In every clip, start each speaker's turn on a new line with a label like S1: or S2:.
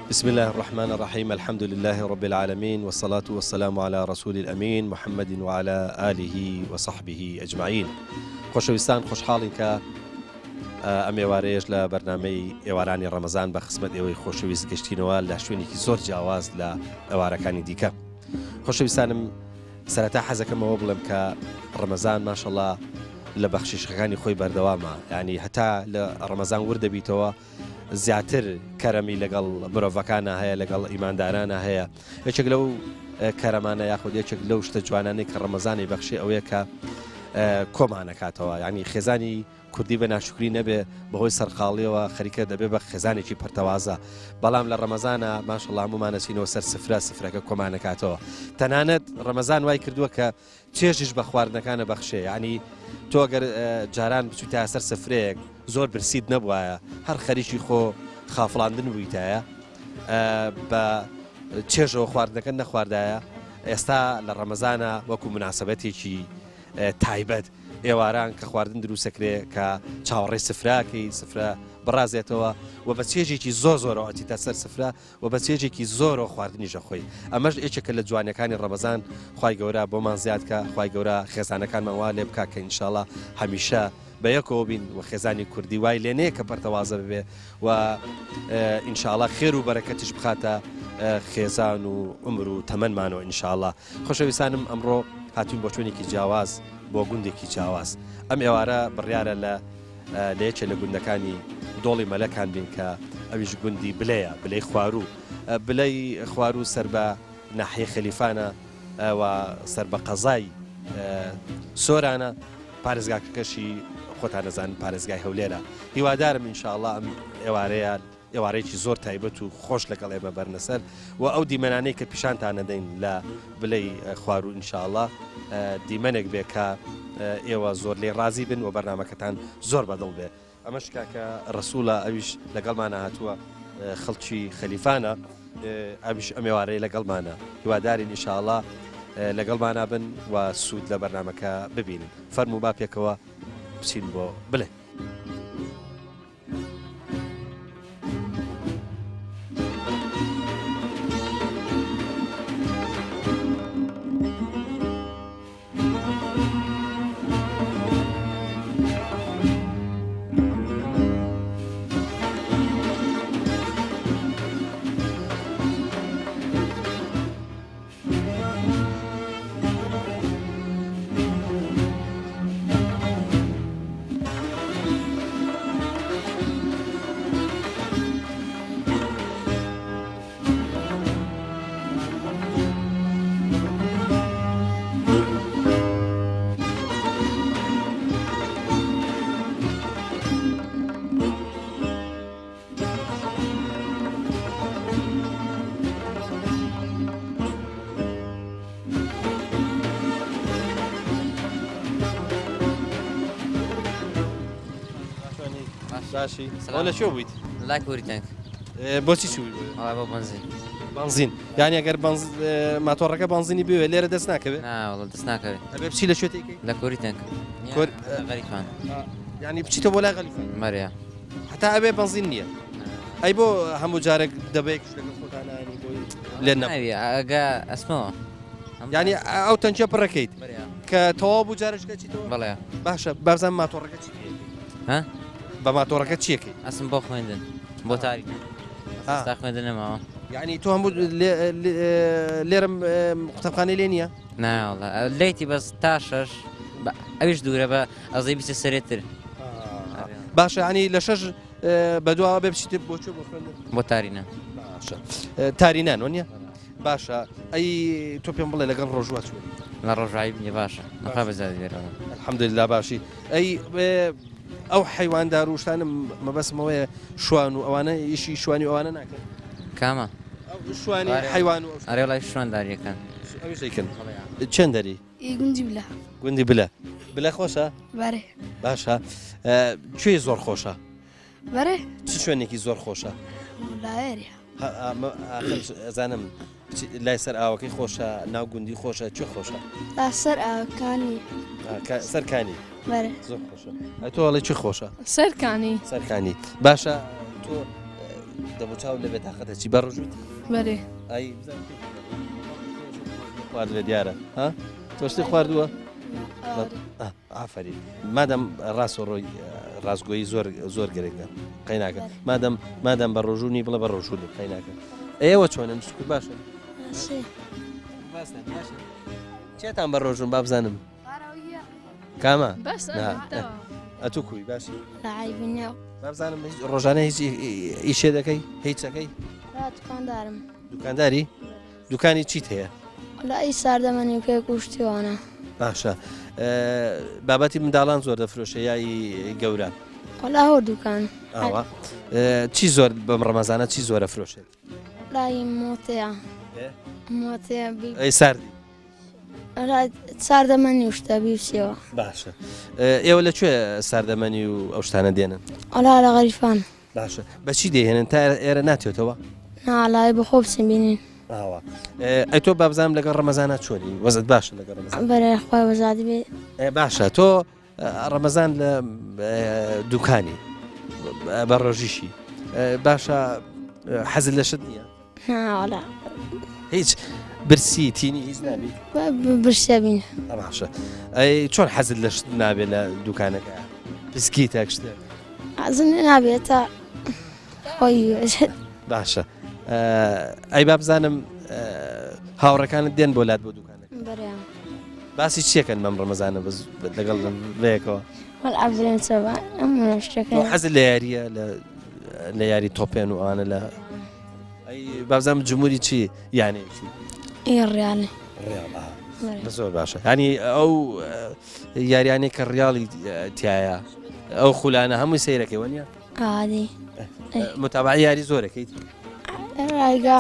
S1: بسم الله الرحمن الرحيم الحمد لله رب العالمين والصلاة والسلام على رسول الأمين محمد وعلى آله وصحبه أجمعين خۆشەویستان خۆشحاڵین کە ئەم ئێوارەیەش لە بەرنامەی ئێوارانی ڕەمەزان بە خزمەت ئێوەی خۆشەویست گەشتینەوە لە شوێنێکی زۆر جیاواز لە ئێوارەکانی دیکە. خۆشەویستانم سەرەتا حەزەکەمەوە بڵێم کە ڕەمەزان ماشەڵڵا لە بەخشیشەکانی خۆی بەردەوامە، ینی هەتا لە ڕەمەزان وردەبییتەوە زیاتر کەرەمی لەگەڵ مرۆڤەکانە هەیە، لەگەڵ ئیماندارانە هەیە. یەکێک لەو کەرەمانە یاخود یەکێک لەو شتە جوانانەی کە ڕەمەزانی بەخشی ئەوەیە کە کۆمانەکاتەوە، ینی خێزانی کوردی بە ناشکری نەبێ بەهۆی سەرقاڵیەوە خەریکە دەبێ بە خێزانێکی پەرتەوازە، بەڵام لە ڕەمەزانە ماشەڵڵا هەمومانەچینەوە سەر سفرەکە کۆمانەکاتەوە. تەنانەت ڕەمەزان وای کردووە کە چێژیش بە خواردنەکانە بەخشێ، ینی تۆ ئەگەر جاران بچوتە سەر سفرەیەک زۆر برسید نەبووایە، هەر خەریکی خۆ خافڵاندن بوویتایە بە چێژەوە خواردنەکە نەخواردایە، ئێستا لە ڕەمەزانە وەکو مناسبەتێکی تایبەت ئێواران کە خواردن دروستەکرێ کە چاوەڕێی سفراکەی سفرە بڕازێتەوە و بە چێژێکی زۆرەوە ئەچیتە سەر سفرە و بە چێژێکی زۆرەوە خواردنی ژەخۆی. ئەمەش یەکێکە لە جوانەکانی ڕەمەزان. خوای گەورە بۆمان زیادکە، خوای گەورە خێزانەکانمان وا لێ بکە کە ئینشاڵڵا هەمیشە بە یەکەوە بین و خێزانی کوردی وای لێنەیە کە پەرتەوازە ببێ و ئینشاءڵڵا خێر و بەرەکەتیش بخاتە خێزان و عمر و تەمەنمانەوە ئینشاءڵڵا. خۆشەویستانم ئەمڕۆ هاتوین بۆ شوێنێکی جیاواز، بۆ گوندێکی جیاواز. ئەم ئێوارە بڕیارە لە یەکێ لە گوندەکانی دۆڵی مەلەکان بین کە ئەویش گوندی بلەیە، بلەی خوارو. بلەی خوارو سەر بە ناحیە خەلیفانە و سەر بە قەزای سۆرانە، پارێزگاکەکەشی خۆتان دەزانن پارێزگای هەولێرە. هیوادارم ئینشاءڵڵا ئەم ئێوارەیەکی زۆر تایبەت و خۆش لەگەڵ ئێمە بەرنەسەر و ئەو دیمەنانەی کە پیشانتان نەدەین لە بلەی خوارو ئینشاءڵڵا دیمەنێک بێ کە ئێوە زۆر لێ ڕازی بن و بەرنامەکەتان زۆر بەدڵ بێ. ئەمەش کاکە ڕەسوولە ئەویش لەگەڵمانە هاتووە، خەڵکی خەلیفانە، ئەویش ئەم ئێوارەیە لەگەڵمانە. هیوادارین ئینشاءڵڵا لەگەڵمانە بن و سوود لە بەرنامەکە ببینن. فەرموو با پێکەوە بچین بۆ بڵێ. باشی ئەو لە شێ بوویت؟
S2: لای کوریتەنگ.
S1: بۆچی چووی؟
S2: بۆ بنزین.
S1: بنزین یعنی ئەگەر ماتۆڕەکە بنزینی بوێ لێرە دەست ناکەوێت؟
S2: ناوەڵ دەست ناکەوێت.
S1: ئەبێ بچی لە شوێتێکی؟
S2: لە کوریتەنگ غەریفان.
S1: یعنی بچیتە بۆ لای غەلیفان؟
S2: مەریا.
S1: هەتا ئەبێ بنزین نییە. ئەی بۆ هەموو جارێک دەبێت شتێک خۆتانانی بۆی لێ
S2: ناوی ئەگە ئەسمەوە.
S1: یعنی ئەو تەنجە پڕەکەیت کە تەواو بوو جارشکە چیتەوە؟
S2: بەڵێ.
S1: باشە بابزان ماتۆڕەکە چی
S2: ها؟
S1: بە ماتۆڕەکە چیەکەی؟
S2: ئەسم بۆ خوێندن بۆ تاریک ئێستا خوێندن نەماوە.
S1: یعنی تۆ هەموو لێرم قوتابخانەی لێ نییە؟
S2: ناوەڵە لێیتی بەس تا شەش ئەویش دوورە بە ئەزەی بیستە سەرێتتر.
S1: باشە ینی لە شەش بەدواوە بێ بچیت بۆ چۆ بۆ خوێندن؟
S2: بۆ تارینە.
S1: باشە تارینان وە نییە؟ باشە ئەی تۆ پێم بڵێ لەگەڵ ڕۆژوات چوە؟
S2: لە ڕۆژایی بنیە باشە نەخوا بەزادی دێرەوە.
S1: الحەمدوللا باشی. ئەی ئەو حیواندار و شتانم مەبەسمەوەیە شوان و ئەوانە ئیشی شوانی ئەوانە ناکەن؟
S2: کامە؟
S1: شوانی حیوان و
S2: ئەرێ لای شوێنداریەکان
S1: ئەویش دەیکەن. چەند دەری؟
S3: گوندی بلە.
S1: گوندی بلە. بلە خۆشە؟
S3: بەرێ.
S1: باشە. کوێی زۆر خۆشە؟
S3: بەرێ.
S1: چ شوێنێکی زۆر خۆشە؟
S3: لایەریە.
S1: ئەزانم لای سەر ئاوەکەی خۆشە، ناو گوندی خۆشە، چ خۆشە؟
S3: سەر ئاوەکانی.
S1: سەرکانی.
S3: بەرێ.
S1: زۆر خۆشە. تۆ هەڵی چی خۆشە؟
S3: سەرکانی.
S1: سەرکانی. باشە تۆ دەبچاو لە بێتاقەتە چی بەڕۆژوت
S3: بەرێ
S1: ئەی خوارد لە دیارە ها تۆشتی خواردووە ئافرین مادەم ڕاستۆڕۆی ڕاستگۆیی زۆر گرنگە قەی ناکە مادەم بە ڕۆژوونی بڵە بە ڕۆژوونی قەی ناکە ئێوە چۆنن شکر باشە چێتان بە ڕۆژون با بزانم کامە ئەتو کوی باشی
S3: لەعیبینێ
S1: با بزانم ڕۆژانە هیچ ئیشێ دەکەی هیچەکەی
S3: دوکاندارم
S1: دوکانداری دوکانی چیت هەیە
S3: لە ئەی ساردەمەنی و پێ کوشتیوانە
S1: باشە بابەتی منداڵان زۆر دەفرۆشە یای گەورە
S3: وەلا هەور دوکان
S1: ئاوە چی زۆر بەم ڕەمەزانە چی زۆرە فرۆشێت
S3: لای مۆتەیە مۆتەیە
S1: ئەی ساردی
S3: ساردەمەنی شتە بیوسیەوە
S1: باشە ئێوە لەکوێ ساردەمەنی و ئەو شتانە دێنن
S3: وەلا لە غەریفان
S1: باشە بەچی دێهێنن تا ئێرە ناتێتەوە
S3: نالای بە خۆ بچین بینین
S1: ئاوە ئەی تۆ بابزانم لەگەڵ ڕەمەزانە چۆنی وەزت باشە لەگەڵ ڕەمەزان
S3: بەرێ خوای وەزادی بێ
S1: باشە تۆ ڕەمەزان لە دوکانی بە ڕۆژیشی باشە حەزت لە شت نییە
S3: ناوەلا
S1: هیچ برسی تینی هیچ نابی
S3: برسە بین
S1: باشە ئەی چۆن حەزت لە شت نابێت لە دوکانەکە پسکی تاک شتە
S3: ئازن نابێتە خۆی
S1: باشە ئەی با بزانم هاوڕەکانت دێن بۆ لات بۆ دوکانەکە
S3: بەریان
S1: باسی چیەکەن مەم ڕەمەزانە لەگەڵ بەیەکەوە
S3: وەڵعەبرێن سەبا ئەم شتەکە
S1: حەزت لە یاریە لە یاری تۆپێن و ئانە لە ئەی بابزانم جمهوری چی یانەیەکی
S3: ڕیاڵێ
S1: زۆر باشە ینی ئەو یاریانەی کە ڕیاڵی تایە ئەو خولانە هەمووی سەیرەکەی وەنیە
S3: عادی
S1: متابعی یاری زۆرەکەیت
S3: ڕایگا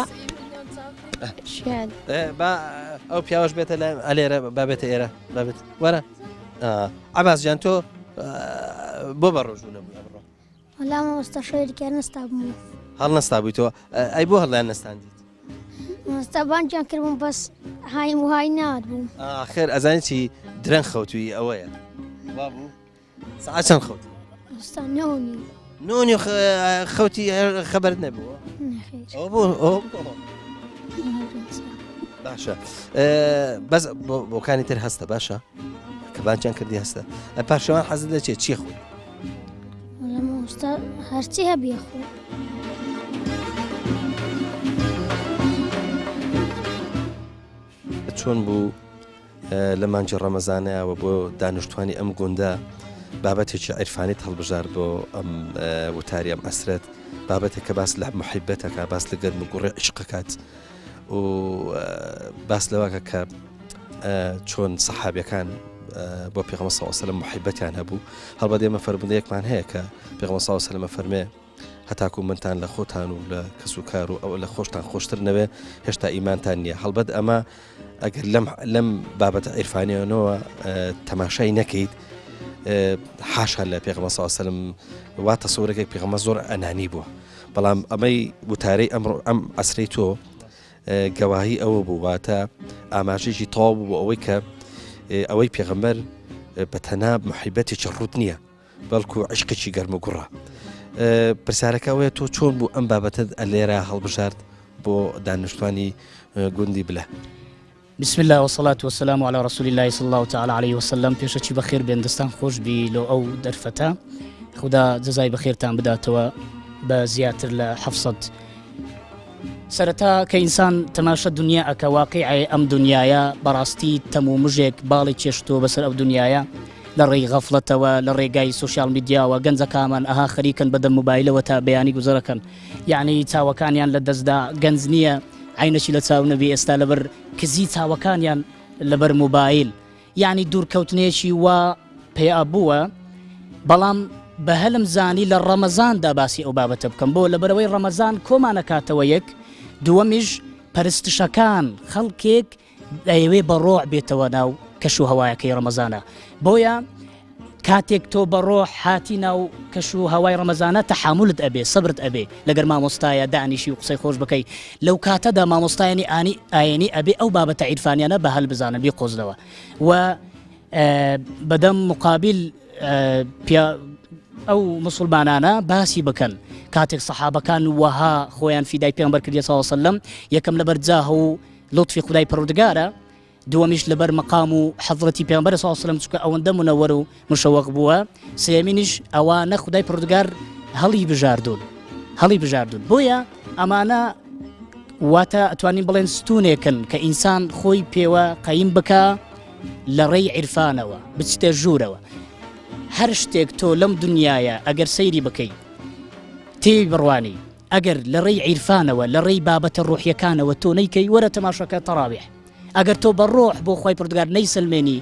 S3: شیاد
S1: با ئەو پیاوەش بێتە لە ئەلێرە بابێتە ئێرە بابێت وەرە عباس جان تۆ بۆ بە ڕۆژوو نەبووە بڕۆ
S3: وەلا مەوەستا شوێریکە نەستا بوو
S1: هەڵ نەستا بوویتەوە ئەی بۆ هەڵیان نەستاندیت
S3: مەستا بانجیان کردبووم بەس هایم و های نات بووم
S1: خێر ئەزانی چی درەنگ خەوتوی ئەوەیە وا بوو سەعات چەند خەوتی
S3: مەستا نەونی
S1: نۆنی خەوتی خەبەرت نەبووە ئەو بۆ باشە بەس بۆکانی تر هەستە باشە کە بانجیان کردی هەستە پاشەوان حەزت لە چی خۆی
S3: وەلا مەوەستا هەرچی هەبیە خۆ
S1: چۆن بوو لە مانجی ڕەمەزانەوە بۆ دانیشتوانی ئەم گوندە بابەتێکی عیرفانیت هەڵبژار بۆ ئەم وتاری ئەم ئەسرەت بابەتێک کە باس لە محیبەتەکە باس لە گەرم و گوڕی عشقەکات و باس لەوەکە کە چۆن سەحابیەکان بۆ پێغەمبەر صلی الله علیه و سلم محیبەتیان هەبوو هەڵبەت ئێمە فەرموودەیەکمان هەیە کە پێغەمبەر صلی الله علیه و سلم فەرمێ هەتاکو منتان لە خۆتان و لە کەس و کار و ئەو لە خۆشتان خۆشتر نەوێ هێشتا ئیمانتان نییە هەڵبەت ئەمە ئەگەر لەم بابەتە عیرفانیەوە تەماشای نەکەیت حاشا لە پێغەمبەر صلی الله علیه و سلم وا تەسەورێک پێغەمبەر زۆر ئەنانی بووە بەڵام ئەمەی وتارەی ئەم ئەسرەی تۆ گەواهی ئەوە بوو واتە ئاماژێکی تەواو بوو بۆ ئەوەی کە ئەوەی پێغەمبەر بە تەنها محیبەتێکی ڕوت نییە بەڵکو عشقێکی گەرم و گوڕە پرسیارەکە ئەوەیە تۆ چۆن بوو ئەم بابەتت لێرە هەڵبژارد بۆ دانیشتوانی گوندی بلە
S4: بسم الله والصلاة والسلام على رسول الله صلى الله تعالى عليه وسلم پێشەکی بەخێر بێندستان خۆش بی لۆ ئەو دەرفەتە خدا جزای بەخێرتان بداتەوە بە زیاتر لە 700 سەرەتا کە ئینسان تەماشە دنیا ئەکە واقعی ئەم دنیاە بەڕاستی تەموو مژێک باڵی چێشتۆ بەسەر ئەو دنیاە لە ڕێی غەفڵەتەوە لە ڕێگای سوشیال میدیاوە گەنجەکانمان ئەها خەریکن بەدەم موبایلەوە تا بەیانی گوزەرەکەن یعنی چاوەکانیان لە دەستدا گەنج نییە عینەشی لە چاو نەبی ئێستا لەبەر کزی چاوەکانیان لەبەر موبایل یعنی دوورکەوتنێکی وا پێیا بووە بەڵام بە هەلم زانی لە ڕەمەزاندا باسی ئەو بابەتە بکەم بۆ لەبەرەوەی ڕەمەزان کۆمانەکاتەوە یەک دووەمیش پەرستشەکان خەڵکێک دەیەوێ بە ڕۆع بێتەوە ناو کەش و هەوایەکەی ڕەمەزانە بۆیە کاتێک تۆ بە ڕۆح هاتی ناو کەش و هەوای ڕەمەزانە تەحاملت ئەبێ سەبرت ئەبێ لەگەر مامۆستایە دانیشی و قسەی خۆش بکەی لەو کاتەدا مامۆستایانی ئاینی ئەبێ ئەو بابەتە عیرفانیانە بە هەل بزانە بی قۆزلەوە و بەدەم مقابل ئەو مسلمانانە باسی بکەن کاتێک سەحابەکان وەها خۆیان فیدای پێغەمبەر کردی صلی الله علیه وسلم یەکەم لەبەر جاه و لطفی خدای پەروەردگارە دووەمیش لەبەر مەقام و حەضرەتی پێغەمبەر صلی الله علیه وسلم چونکە ئەوەندە منەوەر و مشەوەق بووە سێمینیش ئەوانە خدای پەروەردگار هەڵی بژاردون بۆیە ئەمانە واتە ئەتوانین بڵێن ستونێکن کە ئینسان خۆی پێوە قەیم بکە لە ڕێی عیرفانەوە بچتە ژوورەوە هەر شتێک تۆ لەم دنیاە ئەگەر سەیری بکەیت تێی بڕوانی ئەگەر لە ڕێی عیرفانەوە لە ڕێی بابەتە ڕۆحیەکانەوە تۆ نەیکەی وەرە تەماشاکە تەڕاویح ئەگەر تۆ بە ڕۆح بۆ خۆی پردگار نەیسلمێنی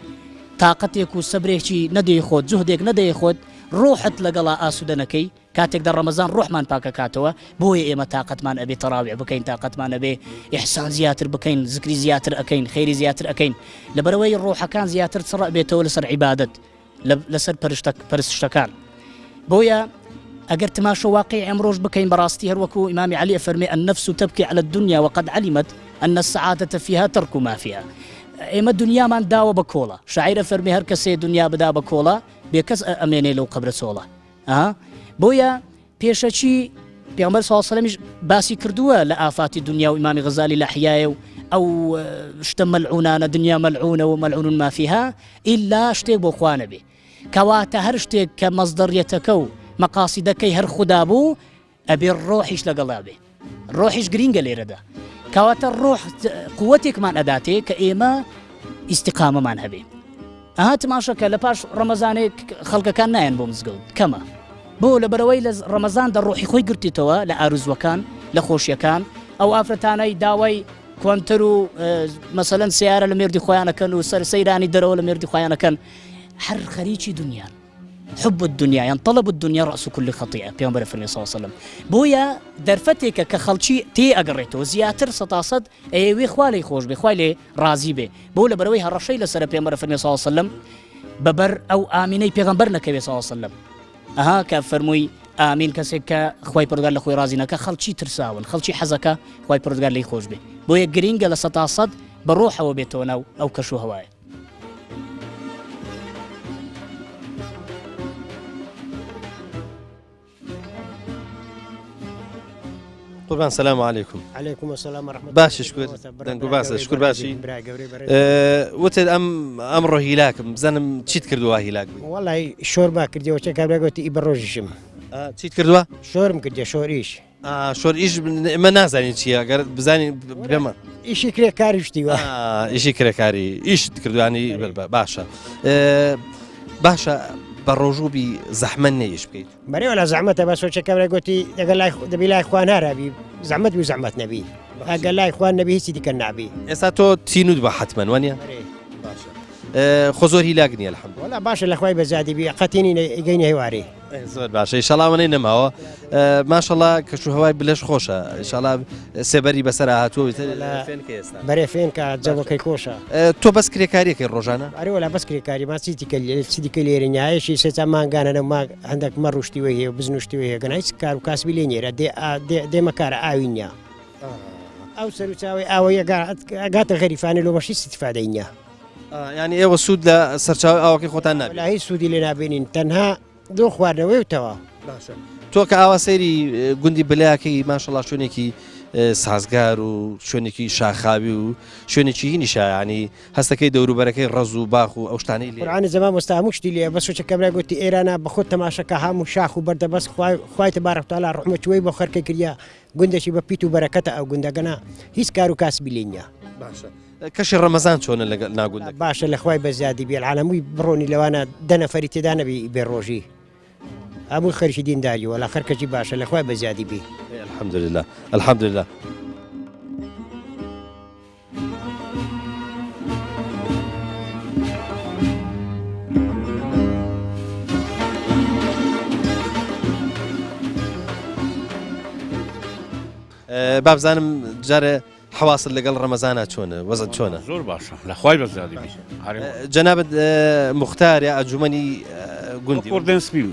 S4: تااقەتێک و سەبرێکی نەدەی خۆت جوهدێک نەدەی خۆت ڕۆحت لەگەڵا ئاسوودەنەکەی کاتێکدا ڕەمەزان ڕۆحمان پاکەکاتەوە بۆیە ئێمە تااقەتمان ئەبێ تەڕاویح بکەین تااقەتمان ئەبێ ئیحسان زیاتر بکەین زکری زیاتر ئەەکەین خەیری زیاتر ئەەکەین لەبەرەوەی ڕۆحەکان زیاتر چڕە بێتەوە لەسەر عیبادەت لەسەر پەرستشتەکان بۆیە ئەگەر تماشە واقعی ئەمڕۆژ بکەین بەڕاستی هەروەکو ئیمامی عەلی ئەفەرمێ النفس تبكي على الدنيا وقد علمت أن السعادة فيها ترك ما فيها ئێمە دنیامان داوە بە کۆڵە شاعیرە فەرمی هەر کەسێ دنیا بدا بە کۆڵە بێکەس ئەمێنێ لەو قەبرە چۆڵە بۆیە پێشەچی پێغەمبەر صلی الله علیه و سلم باسی کردووە لە ئافاتی دنیا و ئیمامی غەزالی لە حیایە و ئەو شتە مەلعونانە دنیا مەلعونە و مەلعون ما فيها ئیلا شتێک بۆ خوا نەبێ کەواتە هەر شتێک کە مەزدەڕیەتەکە و مەقاسیدەکەی هەر خودا بوو ئەبێ ڕۆحیش لەگەڵا بێ ڕۆحیش گرینگە لێرەدا کەواتە ڕۆح قووەتێکمان ئەداتێ کە ئێمە ئیستیقامەمان هەبێ تماشەکە لە پاش ڕەمەزانێک خەڵکەکان نایەن بۆ مزگەوت کەمە بۆ لەبەرەوەی لە ڕەمەزاندا ڕۆحی خۆی گرتیتەوە لە ئارزوەکان لە خۆشیەکان ئەو ئافرەتانەی داوای کۆنتەر و مەسەلەن سیارە لە مێردی خۆیانەکەن و سەیرانی دەرەوە لە مێردی خۆیانەکەن هەر خەریکی دنیان حب الدنيا يعني طلب الدنيا رأس كل خطيئة بيغمبر فرمي صلى الله عليه وسلم بويا درفتك كخلشي تي أقريتو زياتر سطاسد ايوي خوالي خوش بي خوالي رازي بي بولا بروي هالرشي لسر بيغمبر فرمي صلى الله عليه وسلم ببر أو آميني بيغمبر نكبي صلى الله عليه وسلم كفرموي آمين كسيكا خوي پردگار لخوي رازينا كخلشي ترساون خلشي حزكا خوي پردگار لي خوش بي بويا گرينگا لسطاسد بروح هوا بيتوناو أو كشو هواي
S1: قربان السلام عليكم.
S5: عليكم السلام ورحمة الله.
S1: باش شكر دنگو باس شكر باشي. وتد أمره هلاك بزنم تشيت كردوا هلاك.
S5: والله شوربا كردي وش كابلا قلت إبروجشم.
S1: تشيت كردوا؟
S5: شورم كردي شور إيش.
S1: شور إيش ما نازني شيء أقدر بزاني بما.
S5: إيش كري كاري شتي
S1: إيش كري كاري إيش كردوا يعني باشا. باشا. بروجو بي زحمة إيش بكيت؟
S5: بري ولا زحمته بس وش كابلا قلتي قال لا دبي لا إخوان هربي زحمت وزحمت نبي قال لا إخوان نبي سيدي كنا عبي
S1: إساتو تينود بحتما وانيا باشا خزور هلاقني الحمد
S5: والله باشا الأخوي بزادي بي قتيني يجيني هواري
S1: زود باشا إن شاء الله ونين معه ما شاء الله كشو هواي بلاش خوشة إن شاء الله سبري بسرعة تو فين كيستا
S5: بري فين كجو كيكوشة
S1: تو بس كريكاري كالروجانا
S5: بري ولا بس كريكاري ما سيدي كليري نهاية شيء ستمان كان أنا ما عندك مروشتي وهي وبزنوشتي وهي كان هيك كارو كاسبي لينيرا دي مكار آوينيا أو سروتاوي أو يقعد غريفاني لو ماشي استفادينيا
S1: يعني إيه والسود لا سرتاوي أو كي خوتنا
S5: لا هي السودي لنا بينين تنها دو خوارنا ويتوا
S1: تو كأوا سيري جندي بلاكي ما شاء الله شونيكي سازگار و شونيكي شاخابي و شونيكي نشا يعني هستكي دورو بركي رزو باخو أو شتاني لي
S5: قرآن زمان مستعموش تلي بس وش كبر قلت إيرانا بخوت تماشى كهام شاخ وبرد بس خواي تبارك وتعالى رحمة شوي بخير كريا جند شي ببيتو بركته أو جند جنا هيس كارو كاس بلينيا
S1: باشا كشر رمضان شون اللي ناقول لك
S5: باشا الأخوي بزادي بالعالم بروني لو أنا دنا فريت دانا بالروجي أبو الخير دين داري ولا خير كجي باشا الأخوي بزادي بي
S1: الحمد لله الحمد لله باب زانم جاري حواصل لقل رمضان شونه وزن شونه
S6: زور باشا لخواي بس زادي بي
S1: جناب مختار يا أجمني جندي
S6: وردن سبي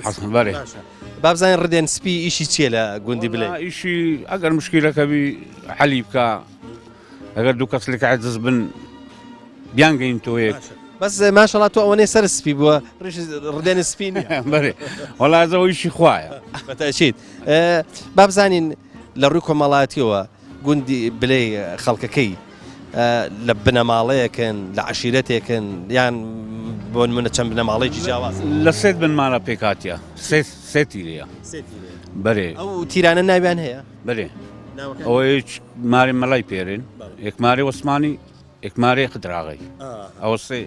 S6: حسن باري
S1: باب زين ردين سبي إشي تشيلا جندي بلاي
S6: إشي أقل مشكلة كبي حليب كا أقل دوكاس لك عزز بن بيانجين تويك
S1: بەس ماشەڵات تۆ ئەوەنەی سەر سپی بووە ڕیش ڕدێنە سپین
S6: بەێ وڵازەوەیشی خوایە
S1: بەتەچیت با بزانین لە ڕووی کۆمەڵاتیەوە گوندی بلێ خەڵکەکەی لە بنەماڵەیەکن لە عشیرەتێکن یان بۆ منە چەند بنەماڵەیەکی جیاواز
S6: لە سێت بنمانە پێکاتە سێ تیرەیە بەێ
S1: ئەو تیرانە ناویان هەیە
S6: بەێ ئەوەی ماری مەلای پێرن یەکماری وەسمانی یەکماری قدراغی ئەوە سێ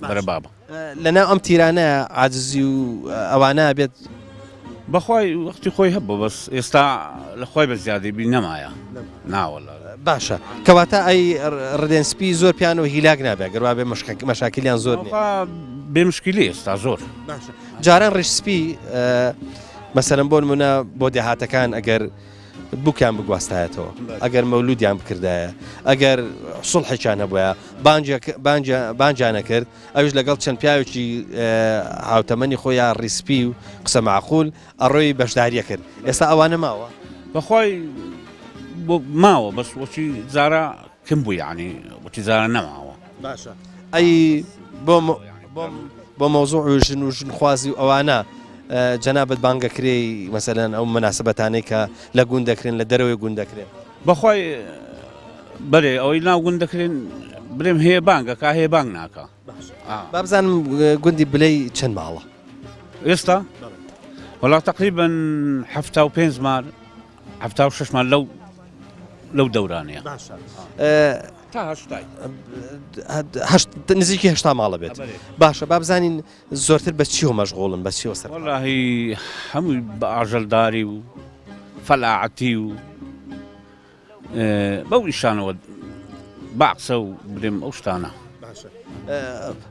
S6: بەرە بابە
S1: لەناو ئەم تیرانەیە عاجزی و ئەوانە بێت
S6: بەخوای وەختی خۆی هەبوو بەس ئێستا لە خۆی بە زیادیبی نەمایە ناوەڵە
S1: باشە کەواتە ئەی ڕدێنسپی زۆر پیانەوە هیلاک نابێت گەروا بێ مەشاکیلیان زۆر
S6: بێمشکلی ئێستا زۆر
S1: جاران ڕێژسپی مەسەرم بۆ نمونە بۆ دێهاتەکان ئەگەر بووکیان بگواستایەتەوە ئەگەر مەولودیان بکردایە ئەگەر سڵحێکیان هەبووە بانجیانە کرد ئەوش لەگەڵ چەند پیاوێکی هاوتەمەنی خۆیان ڕیسپی و قسە معقول ئەڕۆی بەشداریە کرد ئێستا ئەوانە ماوە
S6: بەخوای ماوە بەس وەچی زارە کم بوو یعنی وەچی زارە نەماوە
S1: باشە ئەی بۆ مۆزوع ژن و ژنخوازی و ئەوانە جەنابەت بانگەکرێی مەسەلەن ئەو مناسبەتانەی کە لە گوند دەکرێن لە دەرەوەی گوند دەکرێن
S6: بەخوای بەێ ئەوەی ناو گوند دەکرێن برێم هەیە بانگەکە هەیە بانگ ناکە
S1: با بزانم گوندی بلەی چەند ماڵە
S6: ئێستا وڵا تقریبن هەفتا و پێنج مار هەفتا و شەش مار لەو دەورانەیە تا هەشتای
S1: نزیکی هێشتا ماڵە بێت باشە با بزانین زۆرتر بە چیەوە مەشغوڵن بە چیەوە سەر
S6: وەڵاهی هەمووی بە ئاژەلداری و فەلاعەتی و بەو ئیشانەوە باقسە و برێم ئەو شتانە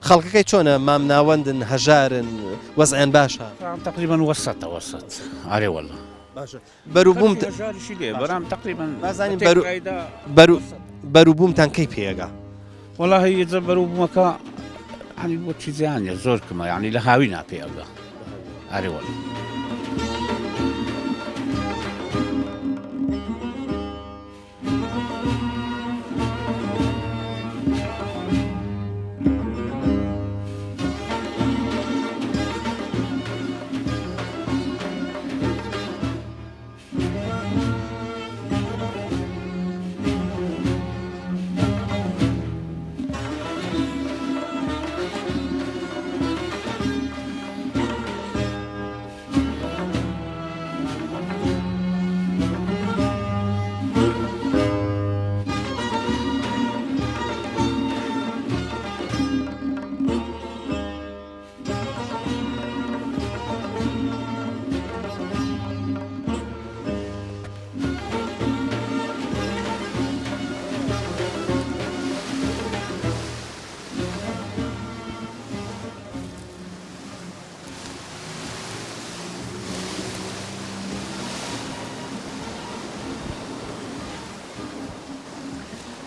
S1: خەڵکەکەی چۆنە مام ناوەندن هەژارن وەزعیان باشە
S6: تقریبا وەسەتە وەسەت ئارێ وەڵا
S1: بەروبووم
S6: بەرام تقریبا
S1: بازانین بەروبوومتان کەی پێگا
S6: وەڵاهی یەجە بەروبوومەکە هەنی بۆ چیزیانە زۆر کمە یعنی لە هاوی ناپێگا ئارێ وەڵا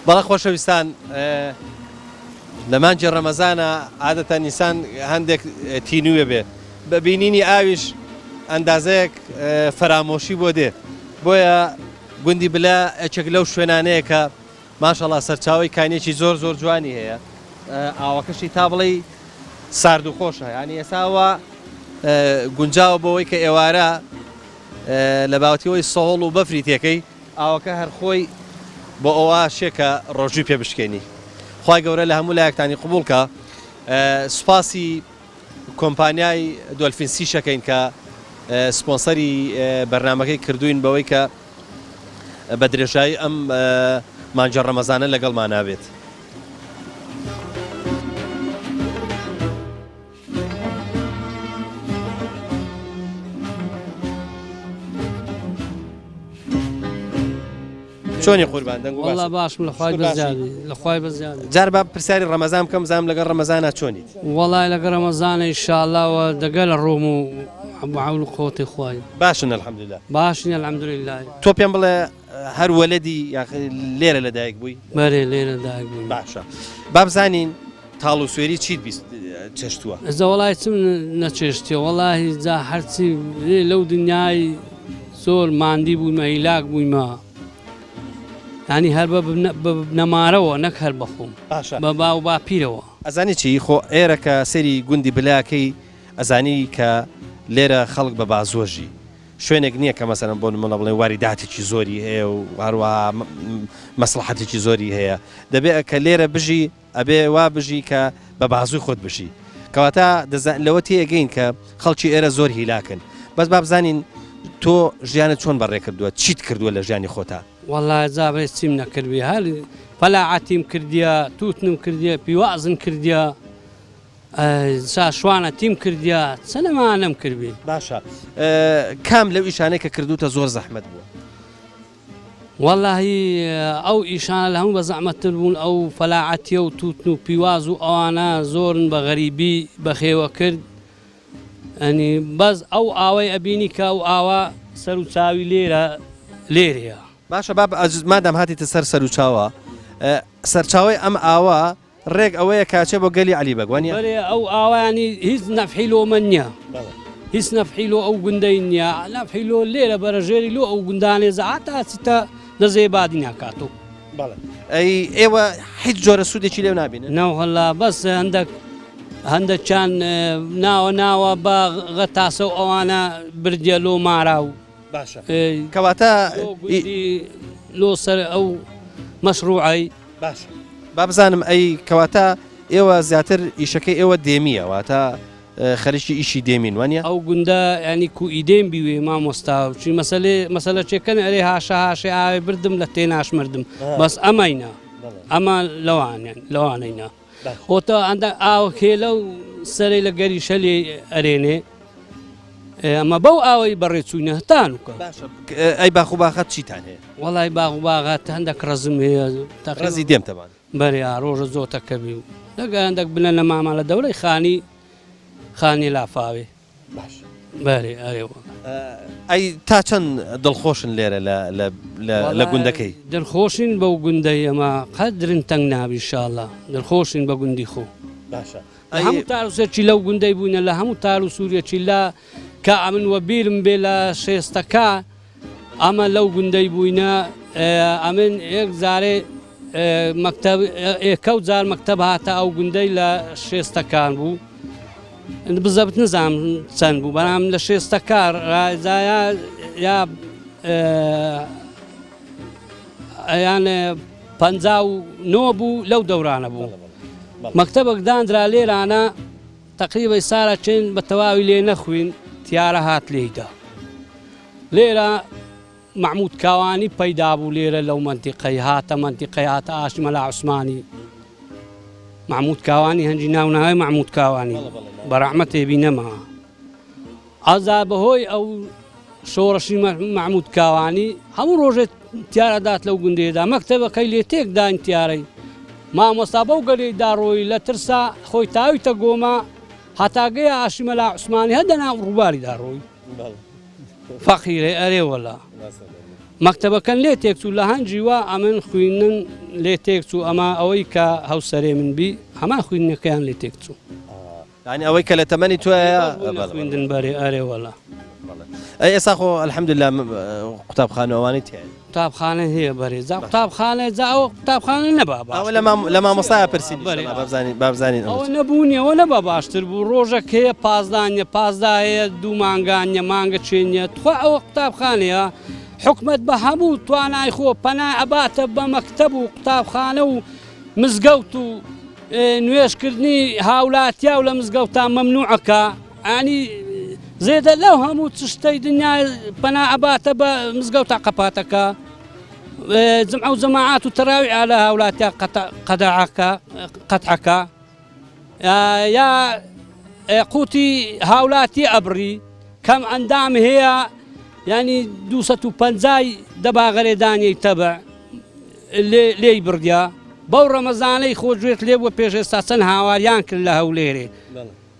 S1: بەڵە خۆشەویستان لە مانجی ڕەمەزانە عادەتەن نیسان هەندێک تینوێ بێ بە بینینی ئاویش ئەندازەیەک فەرامۆشی بۆ دێ بۆیە گوندی بلە ئەچێک لەو شوێنانەیە کە ماشەڵا سەرچاوی کانێکی زۆر زۆر جوانی هەیە ئاوەکەشی تا بڵێ سارد و خۆشە ینی ئێساوە گونجاوە بەوەی کە ئێوارە لە باوتیەوەی سەهۆڵ و بەفری تێکەی ئاوەکە هەرخۆی بۆ ئەوە شێکە ڕۆژوی پێ بشکێنی خی گەورە لە هەموو لایەکتانی قبولکە سوپاسی کۆمپانیای دۆلفینسی شەکەین کە سپۆنسەری بەرنمەکەی کردوین بەوەی کە بە درێژایی ئەم مانجە ڕەمەزانە لەگەڵمان نابێت. چۆنی قوربان دەنگ و
S7: والله باشم لەخوای بەزیادی لەخوای بەزیادی
S1: جار با پرسیاری ڕەمەزان بکەم زانم لەگەڵ ڕەمەزانە چۆنیت
S7: وەڵای لەگە ڕەمەزانە ئینشاءاللهەوە دەگە لە ڕۆم و حەول و قوتی خوای
S1: باشن الحەمدوللا
S7: باشنی الحەمدولله
S1: تۆ پێم بڵێ هەر وەلەدی لێرە لەدایک بووی
S7: بەرێ لێرە دایک بووم
S1: باشە با بزانین تاڵ و سوێری چیت بیست چەشتووە
S7: ئەزە وەڵای چم نەچێشتێ وەڵاهی جا هەرچی لەو دنیای زۆر ماندی بوویمە هیلاک بوویمە ینی هەر بە نەمارەوە نەک هەر بەخۆم بە با و با پیرەوە
S1: ئەزانی چی خۆ ئێرە کە سەری گوندی بلاکەی ئەزانی کە لێرە خەڵک بە بازۆژی شوێنێک نییە کە مەسەرم بۆ منە بڵێ واریداتێکی زۆری هەیە و هەروەها مەسلحەتێکی زۆری هەیە دەبێت کە لێرە بژی ئەبێ وا بژی کە بە بازووی خۆت بشی کەواتە لەوە تێگەین کە خەڵکی ئێرە زۆر هیلاکن بەس با بزانین تۆ ژیانت چۆن بەڕێ کردووە چیت کردووە لە ژیانی خۆتا
S7: والله زابێ چیم نەکردوی هەر پەلاعەتیم کردیە تووتنم کردیە پیوازن کردیە شوانە تیم کردیە چەنەمانەم کردی
S1: باشە کام لەو ئیشانەی کە کردوتە زۆر زەحمەت بووە
S7: واللهی ئەو ئیشانە لە هەموو بە زەحمەتتر بوون ئەو فەلاعەتیە و تووتن و پیواز و ئەوانە زۆرن بە غەریبی بەخێوە کرد ئەنی بەس ئەو ئاوەی ئەبینی کە ئەو ئاوا سەر و چاوی لێرەیە
S1: باشە باب مادام هاتیتە سەر و چاوە سەرچاوی ئەم ئاوا ڕێک ئەوەیە کاچێ بۆ گەلی علی بەگوانیە
S7: بەێ ئەو ئاوانی هیچ نەفحیلۆ من نییە هیچ نەفحیلۆ ئەو گوندەی نییە نەفحیلۆ لێرە بەرەژێری لۆ ئەو گوندانێ زەعاتە چیتە دەزێ بادی ناکاتۆ
S1: ئەی ئێوە هیچ جۆرە سوودێکی لێو نابینن
S7: ناوهەڵا بەس هەندێک چند ناوە بە غەتاسە و ئەوانە بردیە لۆ مارا و
S1: باشە کەواتە
S7: لۆ سەر ئەو مەشروعی
S1: باشە با بزانم ئەی کەواتە ئێوە زیاتر ئیشەکەی ئێوە دێمیە واتە خەریکی ئیشی دێمین وانە
S7: ئەو گوندە ینی کو ئیدێم بیوێ مامۆستا چی مەسەلە چێکەن ئەرێ هاشە هاشێ ئاوێ بردم لە تێناشمردم بەس ئەمەینە ئەمە لەوانەینە ئۆتە ئەندە ئاو کێلە و سەرەی لە گەریشە لێ ئەرێنێ ئەمە بەو ئاوەی بەڕێچووینە هەتان وکە
S1: ئەی باخ و باخەت چیتان هەیە
S7: وەڵی باغ و باغات هەندێک ڕزم هەیە
S1: ڕزی دێم تەبان
S7: بەرێ ڕۆژە زۆتەکەبی و لەگە هەندێک بنە لە ماما لە دەورەی خانی لافاوێ بەرێ ئەرێوە
S1: ئەی تا چەند دڵخۆشن لێرە لە گوندەکەی
S7: دڵخۆشین بەو گوندەی ئەمە قەدرن تەنگ نابی ئینشاءڵڵا دڵخۆشین بە گوندی خۆ
S1: باشە
S7: هەموو تاروسێکی لەو گوندەی بووینە لە هەموو تار و سوورێکی لە کە ئەمن وە بیرم بێ لە شێستەکە ئەمە لەو گوندەی بووینە ئەمن یەک زارێ کەوت جار مەکتەب هاتە ئەو گوندەی لە شێستەکان بوو بزەبت نزانم چەند بوو بەرام لە شێستەکە ڕایزایە یا یانە 59 بوو لەو دەورانە بوو مەکتەبێک دانرا لێرانە تقریبا سارە چێن بە تەواوی لێ نەخوین تیارە هات لێیدا لێرە محمود کاوانی پەیدا بوو لێرە لەو منتیقەی هاتە ئاشمەلا عوسمانی محمود کاوانی هەنجی ناوناوی محمود کاوانی بەڕەحمەت تێبینەما ئازا بەهۆی ئەو شۆڕەشی محمود کاوانی هەموو ڕۆژێت تیارەدات لەو گوندێدا مەکتەبەکەی لێ تێکداین تیارەی مامۆستا بەو گەلێدا ڕۆی لە ترسا خۆی تاویتە گۆما هەتاگەیە ئاشمەلا عوسمانی هەدەنا ڕووباریدا ڕۆی فەقیرێ ئەرێوەلا مەکتەبەکەن لێ تێکچوو لە هەنجی وا ئەمن خوێنن لێ تێکچوو ئەمە ئەوەی کە هەوسەرێ من بی هەمان خوێندنەکەیان لێ تێکچوو
S1: ینی ئەوەی کە لە تەمەنی توایە
S7: خوێندن بەرێ ئەرێوەلا
S1: ئەی ئێستا خۆ الحەمدوللا قوتابخانەوەوانی تێ
S7: قوتابخانە هەیە بەرێ جا قوتابخانە جا ئەوە قوتابخانە نەبا
S1: ئەوە لە مامۆستایە پرسیین بابزانین
S7: ئەوە نەبوونیەوە نەبا باشتر بوو ڕۆژێک هەیە پازدانیە پازداهەیە دوو مانگانیە مانگە چێنیە تخوا ئەوە قوتابخانەیە حکومت بە هەموو توانای خۆ پەنای ئەباتە بە مەکتەب و قوتابخانە و مزگەوت و نوێشکردنی هاولاتیا و لە مزگەوتان مەمنوعەکە ئانی زێدە لەو هەموو چشتەی دنیای پەنا ئەباتە بە مزگەوتا قەپاتەکە جمع و جەماعات و تەراوی لە هاولاتیا قەتعەکە یا قوتی هاولاتی ئەبری کەم ئەندام هەیە ینی 250 دەباغەرێدانی تەبع لێی بردیا بەو ڕەمەزانەی خۆگوێت لێ بووە پێش ئێستا چەند هاواریان کرد لە هەولێرێ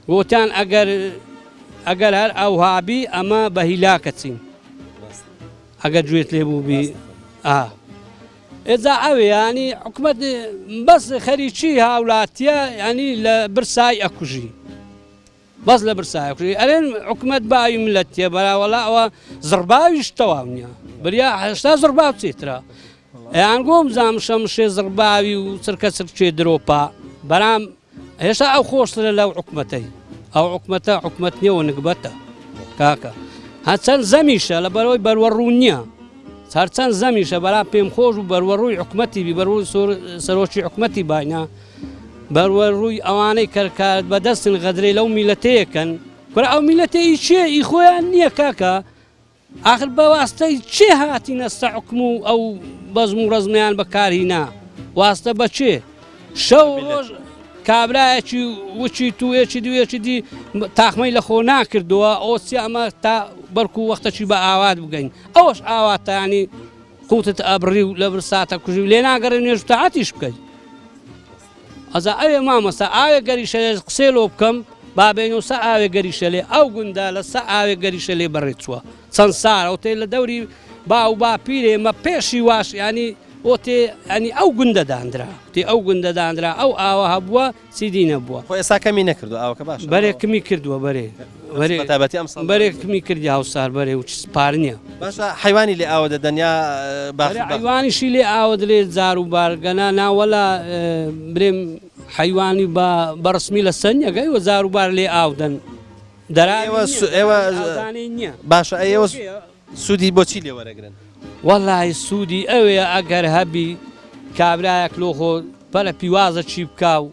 S7: گوتیان ئەگەر هەر ئەو هابی ئەمە بە هیلاکە چین ئەگەر گوێت لێ بوو بی ئێجا ئەوێ ینی حکومەت بەس خەریکی هاولاتیە ینی لە برسای ئەکوژی بەس لە برسای ئەکوژی ئەرێن حکومەت باوی ملەتیە بەراوەڵا ئەوە زڕباویش تەواو نییە بریا هێشتا زڕباو چێترا یان گۆم زامشە مشێ زڕباوی و چرکە چرکێ درۆپا بەرام هێشتا ئەو خۆشترە لەو حکومەتەی ئەو حکومەتە حکومەت نییەوە نگبەتە کاکە هەچەند زەمیشە لە بەرەوەی بەروەڕوو نییە هەرچەند زەمیشە بەرا پێم خۆش و بەروەڕووی حکومەتی بی بەروەڕووی سەرۆکی حکومەتی باینە بەروەڕووی ئەوانەی کەرکات بەدەستن غەدرەی لەو میلەتەیەکەن کورە ئەو میلەتەی چێ ئی خۆیان نییە کاکە ئاخر بەواستەی چێ هاتینە سەحکم و ئەو بەزم و ڕەزمیان بەکارهینا واستە بەچێ شەو ڕۆژ کابرایەکی وچی توێکی دوێکی دی تاخمەی لە خۆ ناکردووە ئەوسی ئەمە تا بەرکو وەختەکی بە ئاوات بگەین ئەوەش ئاواتانی قوتت ئەبڕی و لە برساتە کوژی لێ ناگەڕێ نوێژ تاعاتیش بکەیت ئەزا ئەوێ مامەسا ئاوێ گەریشە لێ قسێ لۆ بکەم بابێنەوە سە ئاوێ گەریشە لێ ئەو گوندا لە سە ئاوێ گەریشە لێ بەڕێت چووە چەند سارە و تێ لە دەوری با و باپیرێ مە پێشی واش ینی ئۆ تێ ئەنی ئەو گوندە دانرا تێ ئەو گوندە دانرا ئەو ئاوە هەبووە سیدی نەبووە
S1: خۆ ئێستا کەمی نەکردو ئاوەکە باش
S7: بەرێکمی کردووە
S1: بەتابەتی ئەم ساڵ
S7: بەرێکمی کردی هاوسار بەرێ و سپار نییە
S1: باشە حیوانی لێ ئاوە دەدەنیا
S7: حیوانیشی لێ ئاوە دلێ جار و بارگەنا ناوەلا برێم حیوانی بەڕسمی لە سەنیەگەی وە زار و بار لێ ئاودەن
S1: نییە باشە ئەوە سوودی بۆچی لێ وەرەگرن
S7: وەڵای سوودی ئەوەیە ئەگەر هەبی کابرایەک لۆخۆ پەرە پیوازە چی بکاو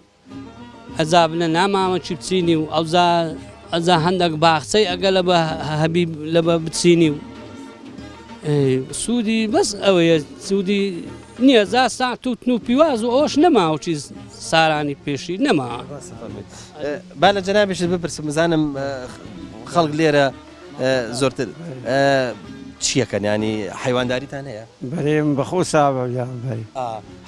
S7: ئەزا بنە نامامە چی بچینی و ئەزا هەندێک باخچەی ئەگە لە بە هەبی لە بە بچینی و سوودی بەس ئەوەیە سوودی نییە زاستا توتن و پیواز و ئەوش نەماوەچی سارانی پێشی نەما
S1: با لە جەنابێشت بپرسم بزانم خەڵک لێرە زۆرتر چیەکەن ینی حیوانداریتان هەیە
S8: بەرێم بەخۆ ساوە بەری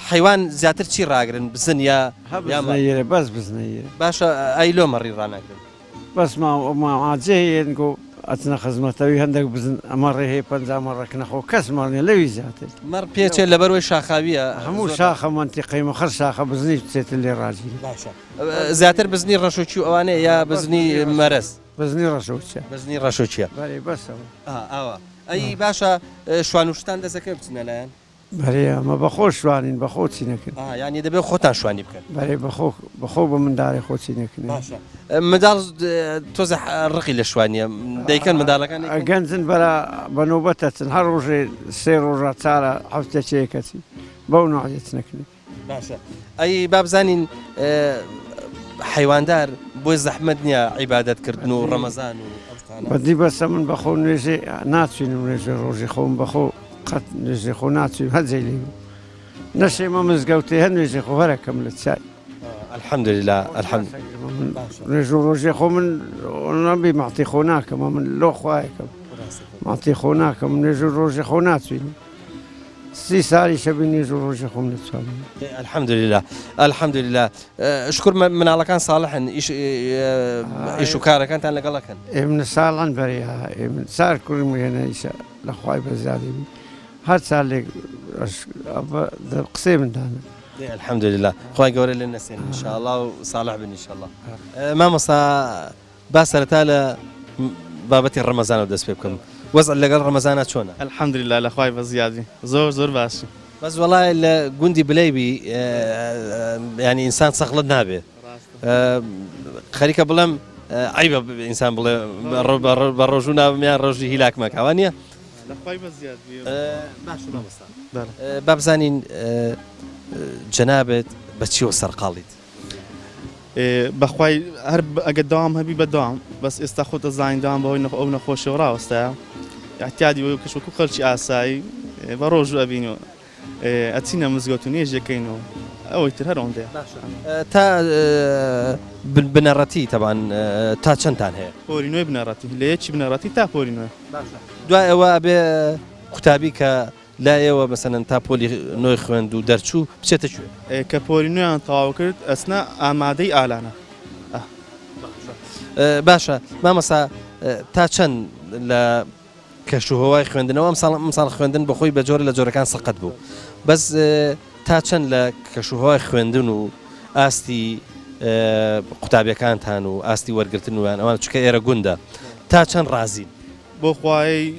S1: حیوان زیاتر چی ڕاگرن بزن یا
S8: بزنەیرە بەس بزنەیرە
S1: باشە ئەی لۆ مەڕی ڕاناکرن
S8: بەس ماجێن گۆ ئەچنە خزمەتەوی هەندێک بزن ئەمە ڕێهەیە پەنجامە ڕێکنەخۆ کەس ماڕنیە لەوی زیاتر
S1: مەڕ پێچێت لەبەرەوەی شاخاویە
S8: هەموو شاخە منتیقەی مەخەر شاخە بزنی بچێتە لێ ڕاجی
S1: زیاتر بزنی ڕەشۆکی و ئەوانەیە یا بزنی مەرەز
S8: بزنی ڕەشۆچە
S1: بزنی ڕەشۆچیە
S8: بەسەوە
S1: ئاوە ئەی باشە شوانوشتان دەسەکە بچنە لایەن
S8: بەرێ ئەمە بەخۆ شوانین بەخۆ چی نەکرد
S1: ینی دەبێت خۆتان شوانی بکەن
S8: بەرێ بەخۆ بە منداڵی خۆچی نەکردن
S1: منداڵ تۆزە ڕقی لە شوانیە دەیکەن منداڵەکان
S8: گەنجن بەنۆبەتە چن هەر ڕۆژێ سێ ڕۆژە چارە هەفتە چەیەکەچی بەو ناڵێت نەکردن
S1: باشە ئەی بابزانین حیواندار بۆی زەحمەت نییە عیبادەتکردن و ڕەمەزان و
S8: بەدی بەسە من بەخۆ نوێژێ ناچوینم نوێژێ ڕۆژی خۆم بەخۆ قەت نوێژێ خۆ ناچوین هەجێ لێ نەشێمە مزگەوتێ هەر نوێژێ خۆ هەرەکەم لە چای
S1: الحەمدولله
S8: نوێژ و ڕۆژێ خۆ من نەبی ماڵتی خۆ ناکەمە من لۆ خوایەکەم ماڵتی خۆ ناکەم نوێژ و ڕۆژێ خۆ ناچوین سی ساڵی شەبی نوێژ و ڕۆژێ خۆم نەچوانم
S1: الحەمدولله الحەمدولله شکر مناڵەکان ساڵحن ئیش و کارەکانتان لەگەڵەکەن
S8: ئێمە ساڵان بەرێ من سار کوڕم هێنە ئیشە لە خوای بەزیادی هەر ساڵێک قسەی مندانە
S1: الحەمدولله خی گەورە لێ نەسێن ئینشاءالله و ساڵح بن ئینشاءالله مامۆستا با سەرەتا لە بابەتی ڕەمەزانەوە دەست پێ بکەم وەزع لەگەڵ ڕەمەزانە چۆنە
S9: الحەمدولله لە خوای بەزیادی زۆر باشی
S1: بەس وەڵای لە گوندی بلەیبی ینی ئینسان سەخلت نابێ خەریکە بڵێم عیبە ئینسان بڵێ بە ڕۆژوو ناومیان ڕۆژی هیلاک مەکاوە نییە بابزانین جەنابێت بەچیەوە سەرقاڵیت
S9: بەخوای هەر ئەگە داوام هەبی بە داوام بەس ئێستا خۆتە زانیندام بەهۆی ئەو نەخۆشیەوە ڕاوەستایە احتیادی وە کەشوەکو خەڵکی ئاسایی بە ڕۆژ ئەبینەوە ئەچینە مزگەوت و نێژەکەینەوە ئەوەی تر هەرەوەندێ
S1: تا بنەڕەتی تەبان تا چەندتان هەیە
S9: پۆری نوێ بنەڕەتی لە یەکی بنەڕەتی تا پۆری نوێ
S1: دوای ئەوە ئەبێ قوتابی کە لا ئێوە مەسەنەن تا پۆلی نوێی خوێند و دەرچوو بچێتە کوێ
S9: کە پۆری نوێیان تەواو کرد ئەسنا ئامادەی ئالانە
S1: باشە مامەسا تا چەند لە کەشوهەوای خوێندنەوە ئەم ساڵ خوێندن بەخۆی بە جۆرە لە جۆرەکان سەقەت بوو بەس تا چەند لە کەشوهەوای خوێندن و ئاستی قوتابیەکانتان و ئاستی وەرگرتن ویان ئەوان چکە ئێرە گوندە تا چەند ڕازین
S9: بۆ خوای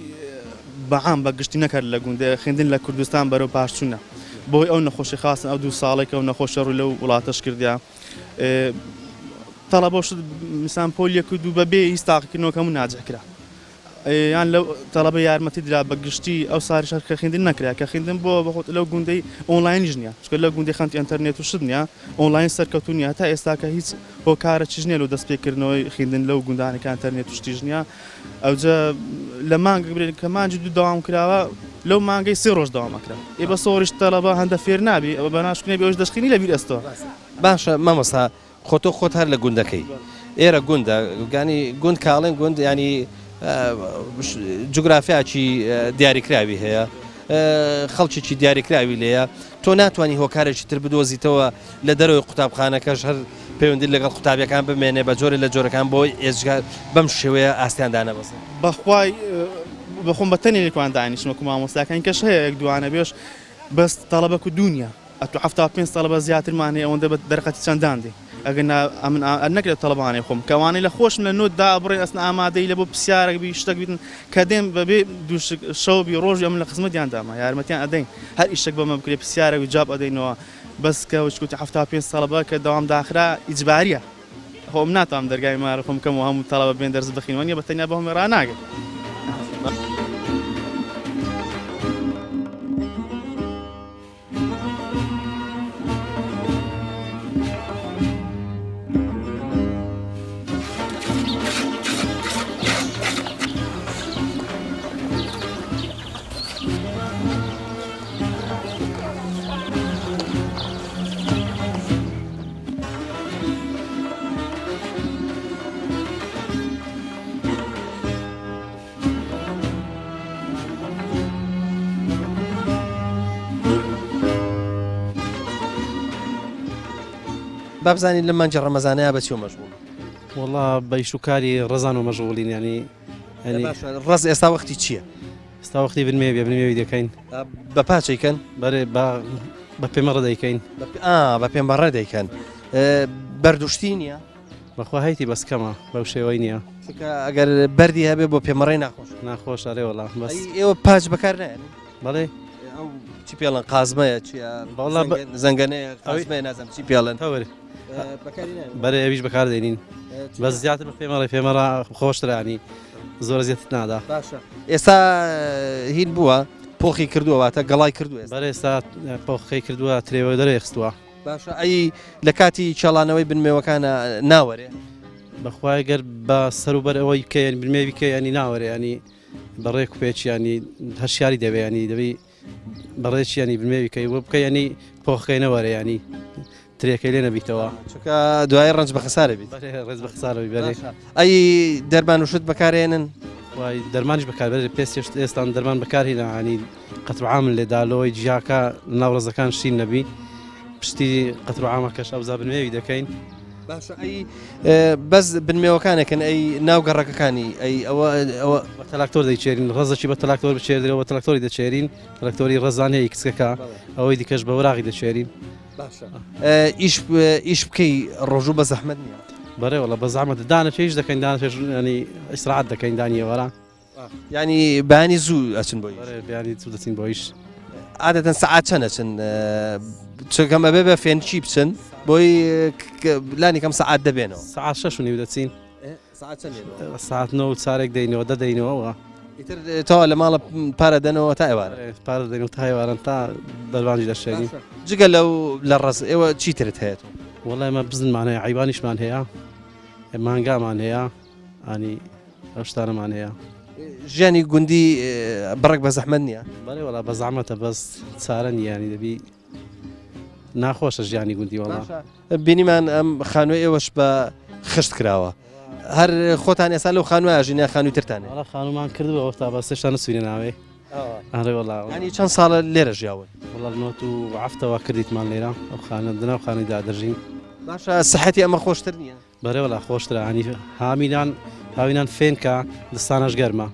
S9: بەعام بە گشتی نەکرد لە گوندە خوێندن لە کوردستان بەرەو پاشچوونە بۆی ئەو نەخۆشی خاستن ئەو 2 ساڵێک ئەو نەخۆشە ڕووی لەو وڵاتەش کردیا تەڵەبە شت میسان پۆلیە کرد و بەبێ هیچ تاقیکردنەوەکە من ناجح کرا یان لەو تەڵەبە یارمەتی درا بە گشتی ئەو ساری شار کە خوێندن نەکرا کە خوێندن بۆ بەخۆت لەو گوندەی ئۆنلاینیش نییە چکە لەو گوندەی خەنتی ئینتەرنێت و شت نییە ئۆنلاین سەرکەوتو نیە تا ئێستاکە هیچ هۆکارە چیش نییە لەو دەست پێکردنەوەی خوێندن لەو گوندانەکە ئینتەرنێت و شتیش نییە ئەوجە لە مانگە برێت کە مانجی دوو داوام کراوە لەو مانگەی 3 ڕۆژ داوامەکرا ێ بە سۆریش تەڵەبە هەندە فێر نابی ئەوە بە ناشکنێ ئەوش دەشخینی لە بیر ئەستۆ
S1: باشە مامۆستا خۆتۆ خۆت هەر لە گوندەکەی ئێرە گوندە گانی گوند کاڵێن گوند ینی جوگرافیاکی دیاریکراوی هەیە خەڵکیی دیاریکراوی لەیە تۆ ناتوانانی هۆکارێکی تر بدۆزیتەوە لە دەرەوەی قوتابخانەکەش هەر پەیوەندی لەگەڵ قوتابیەکان بمێنێ بە جۆرە لە جۆرەکان بۆی ئێزگار بەم شێوەیە ئاستیاندانە بەسن
S9: بەخوای بەخۆم بەتەنی لێکوان دانیشتمەکو مامۆستاکانی کەش هەیە یەک دوانە بێش بەس تەڵەبەکو دنیا ئەتو 75 تەڵەبە زیاترمان هەیە ئەوەندە بە دەرەقەتی چەندان دێ ئەگەر نەکرێت تەڵەبانێ خۆم کەوانەی لە خۆشم لە نۆتدا ئەبڕێ ئەسن ئامادەی لە بۆ پرسیارێک بی شتێک بیتن کە دێم بەبێ شەوبی ڕۆژی ئەم لە خزمەتیان داما یارمەتیان ئەدەین هەر ئیشێک بەمە بکرێ پرسیارێک و جاب ئەدەینەوە بەس کە وشکوتی 75 تەڵەبە کە داوام داخرا ئیجباریە خۆم ناتوانم دەرگای مارە خۆم کەم و هەموو تەڵەبە بێن دەرز بخینەوە نیە بەتەنیا بەهۆم ڕناگەن
S1: بابزانین لە مانجی ڕەمەزانەیە بە چیوە مەشغوڵ
S10: والله بەیشوکاری ڕەزان و مەژغوڵین ینی
S1: ڕز ئێستا وەختی چییە؟
S10: ئێستا وەختی بنمێوی دەکەین
S1: بە پاچیکەن
S10: بەێ بە پێمەڕە دەیکەین
S1: بە پێمەڕە دەیکەن بەردوشتی نییە
S10: بەخوا هەیتی بەسکەمە بەو شێوەی نییە
S1: ئەگەر بەردی هەبێ بۆ پێمەڕی
S10: ناخۆش ئەرێ وڵا بەس
S1: ئێوە پاچ بەکار نێن
S10: بەڵێ
S1: چی پێڵن قازمەیە زەنگەنەیە قازمەیە نازم چی پێڵن
S10: هەوەری بەرێ ئەویش بەکار دێنین بەس زیاتر بە پێمەڕە خۆشترانی زۆر زیاتر نادا
S1: باشە ئێستا هین بووە پۆخی کردووەواتە گەڵای کردووە
S10: بەرێ ئێستا پۆخەکەی کردووە ترێوە دەرێ خستووە
S1: باشە ئەی لە کاتی چاڵانەوەی بنمێوەکانە ناوەرێ
S10: بەخوای گەر بە سەروبەر ئەوەی بکەین بنمێوی کە ینی ناوەرێ ینی بەڕێک و پێچ ینی هەشیاری دەبێ ینی دەبی بەڕێکی ینی بنمێوی کەی وە بکە ینی پۆخەکەی نەوەرە ینی ترێکەی لێ نەبیتەوە
S1: چکە دوای ڕنج بە خسارە بیت
S10: ڕێز بە خسارەوەی بەرێ
S1: ئەی دەرمان وشت بەکارێنن
S10: وای دەرمانیش بەکاربێت پێست ئێستا دەرمان بەکارهێنا ینی قەترعامل لێدالەوەی جیاکە ناو ڕێزەکان شین نەبی پشتی قەترعامەکەش ئەوزا بنمێوی دەکەین
S1: باشە ئەی بەس بنمێوەکانێکن ئەی ناو گەڕەکەەکانی ئەی ئەوە
S10: بە تەلاکتۆر دەیچێرین ڕزەکی بە تەلاکتۆر بچێردرەوە بە تەلاکتۆری دەچێرین تەلاکتۆری ڕزان هەیە کچکەکە ئەوەی دیکەش بە وراغی دەچێرین
S1: ئیش بکەی ڕۆژوو بە زەحمەت نییە
S10: بەڕێوەڵە بە زەحمەت دانەچێش دەکەین دانەچێش ینی ئیسراعەت دەکەین دانیەوەرە
S1: ینی بەیانی زوو ئەچن بۆی
S10: بیانی زوو دەچین بۆیش
S1: عادەتەن سەعات چەند ئەچن چکەمە بێ بە فێنچی بچن بۆی لانی کەم سەعات دەبێنەوە
S10: سەعات 6 دەچین ساعت 9 چارێک دەینەوە دەدەینەوەەوە
S1: تەوا لە ماڵە پارە دەنەوە تا ئێوارە
S10: پارە دەین و تا ئێوارن تا دەربانجی دەشێنین
S1: جگە لەو لە ڕز ئێوە چیترت هەیە
S10: وڵای ئەمە بزنمان هەیە عیبانیشمان هەیە مانگامان هەیە ئانی ئەو شتانەمان هەیە
S1: ژیانی گوندی بڕێک بە زەحمەت نییە
S10: بەڵێ وڵا بە زەحمەتە بەس چارە نییانی دەبی ناخۆشە ژیانی گوندی وڵا
S1: بینیمان ئەم خانووی ئێوەش بە خشت کراوە هەر خۆتان ئێستا لەو خانووە ژینە خانووی ترتانێ
S10: وڵا خانومان کردووە تا بە سێشتان نسوینە ناوێ ئەڕێ وڵا
S1: ینی چەند ساڵە لێرە ژیاون
S10: وڵا نۆت و عەفتەوە کردیتمان لێرە ئەو خانە دناو خانەیدا دەژین
S1: باشە سەحەتی ئەمە خۆشتر نییە
S10: بەرێ وڵا خۆشترە ینی هاوینان فێنکە دستانەش گەرمە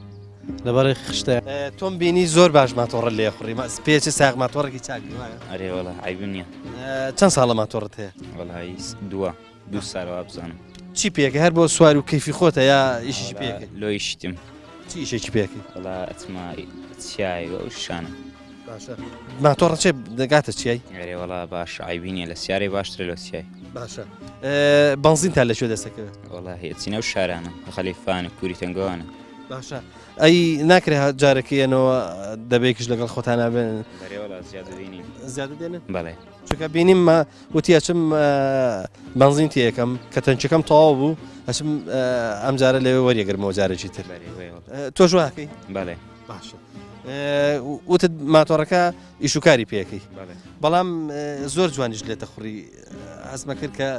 S10: لەبەرەی خشتە
S1: تۆم بینی زۆر باش ماتۆڕە لێ خوڕی پێچی ساغ ماتۆڕێکی چاکی
S11: ئەرێ وڵا عیب نییە
S1: چەند ساڵە ماتۆڕت هەیە
S11: وڵی دوو ساڵەوە بزانم
S1: چی پێکە هەر بۆ سواری و کەیفی خۆتە یا ئیشی پێکە
S11: لۆی شتم
S1: چی ئیشێکی پێکی
S11: وڵا ئەچما چیای ئەو شانە
S1: ماتۆڕە چێ دەگاتە چیای
S11: ئەرێ وڵا باش عیبینیە لە سیارەی باشترە لە سیای
S1: باشە بنزین تا لە شوێ دەستەکەوێت
S11: وڵی چینە و شارانە خەلیفانە کوری تەنگوانە
S1: باشە ئەی ناکرێت جارێکیەنەوە دەبێکیش لەگەڵ خۆتان نابێن
S11: بەرێوەڵا زیادە بینین
S1: زیادە دێنن
S11: بەڵێ
S1: چونکە بینیم وتیەچم بنزین تێکەم کە تەنچەکەم تەواو بوو ئەچم ئەم جارە لەوێ وەریەگرمەوە جارێکی تر تۆ ژواکەی
S11: بەڵێ
S1: باشە وتت ماتۆڕەکە ئیشوکاری پێەکەی بەڵام زۆر جوانیش لێتە خوڕی حەزمە کرد کە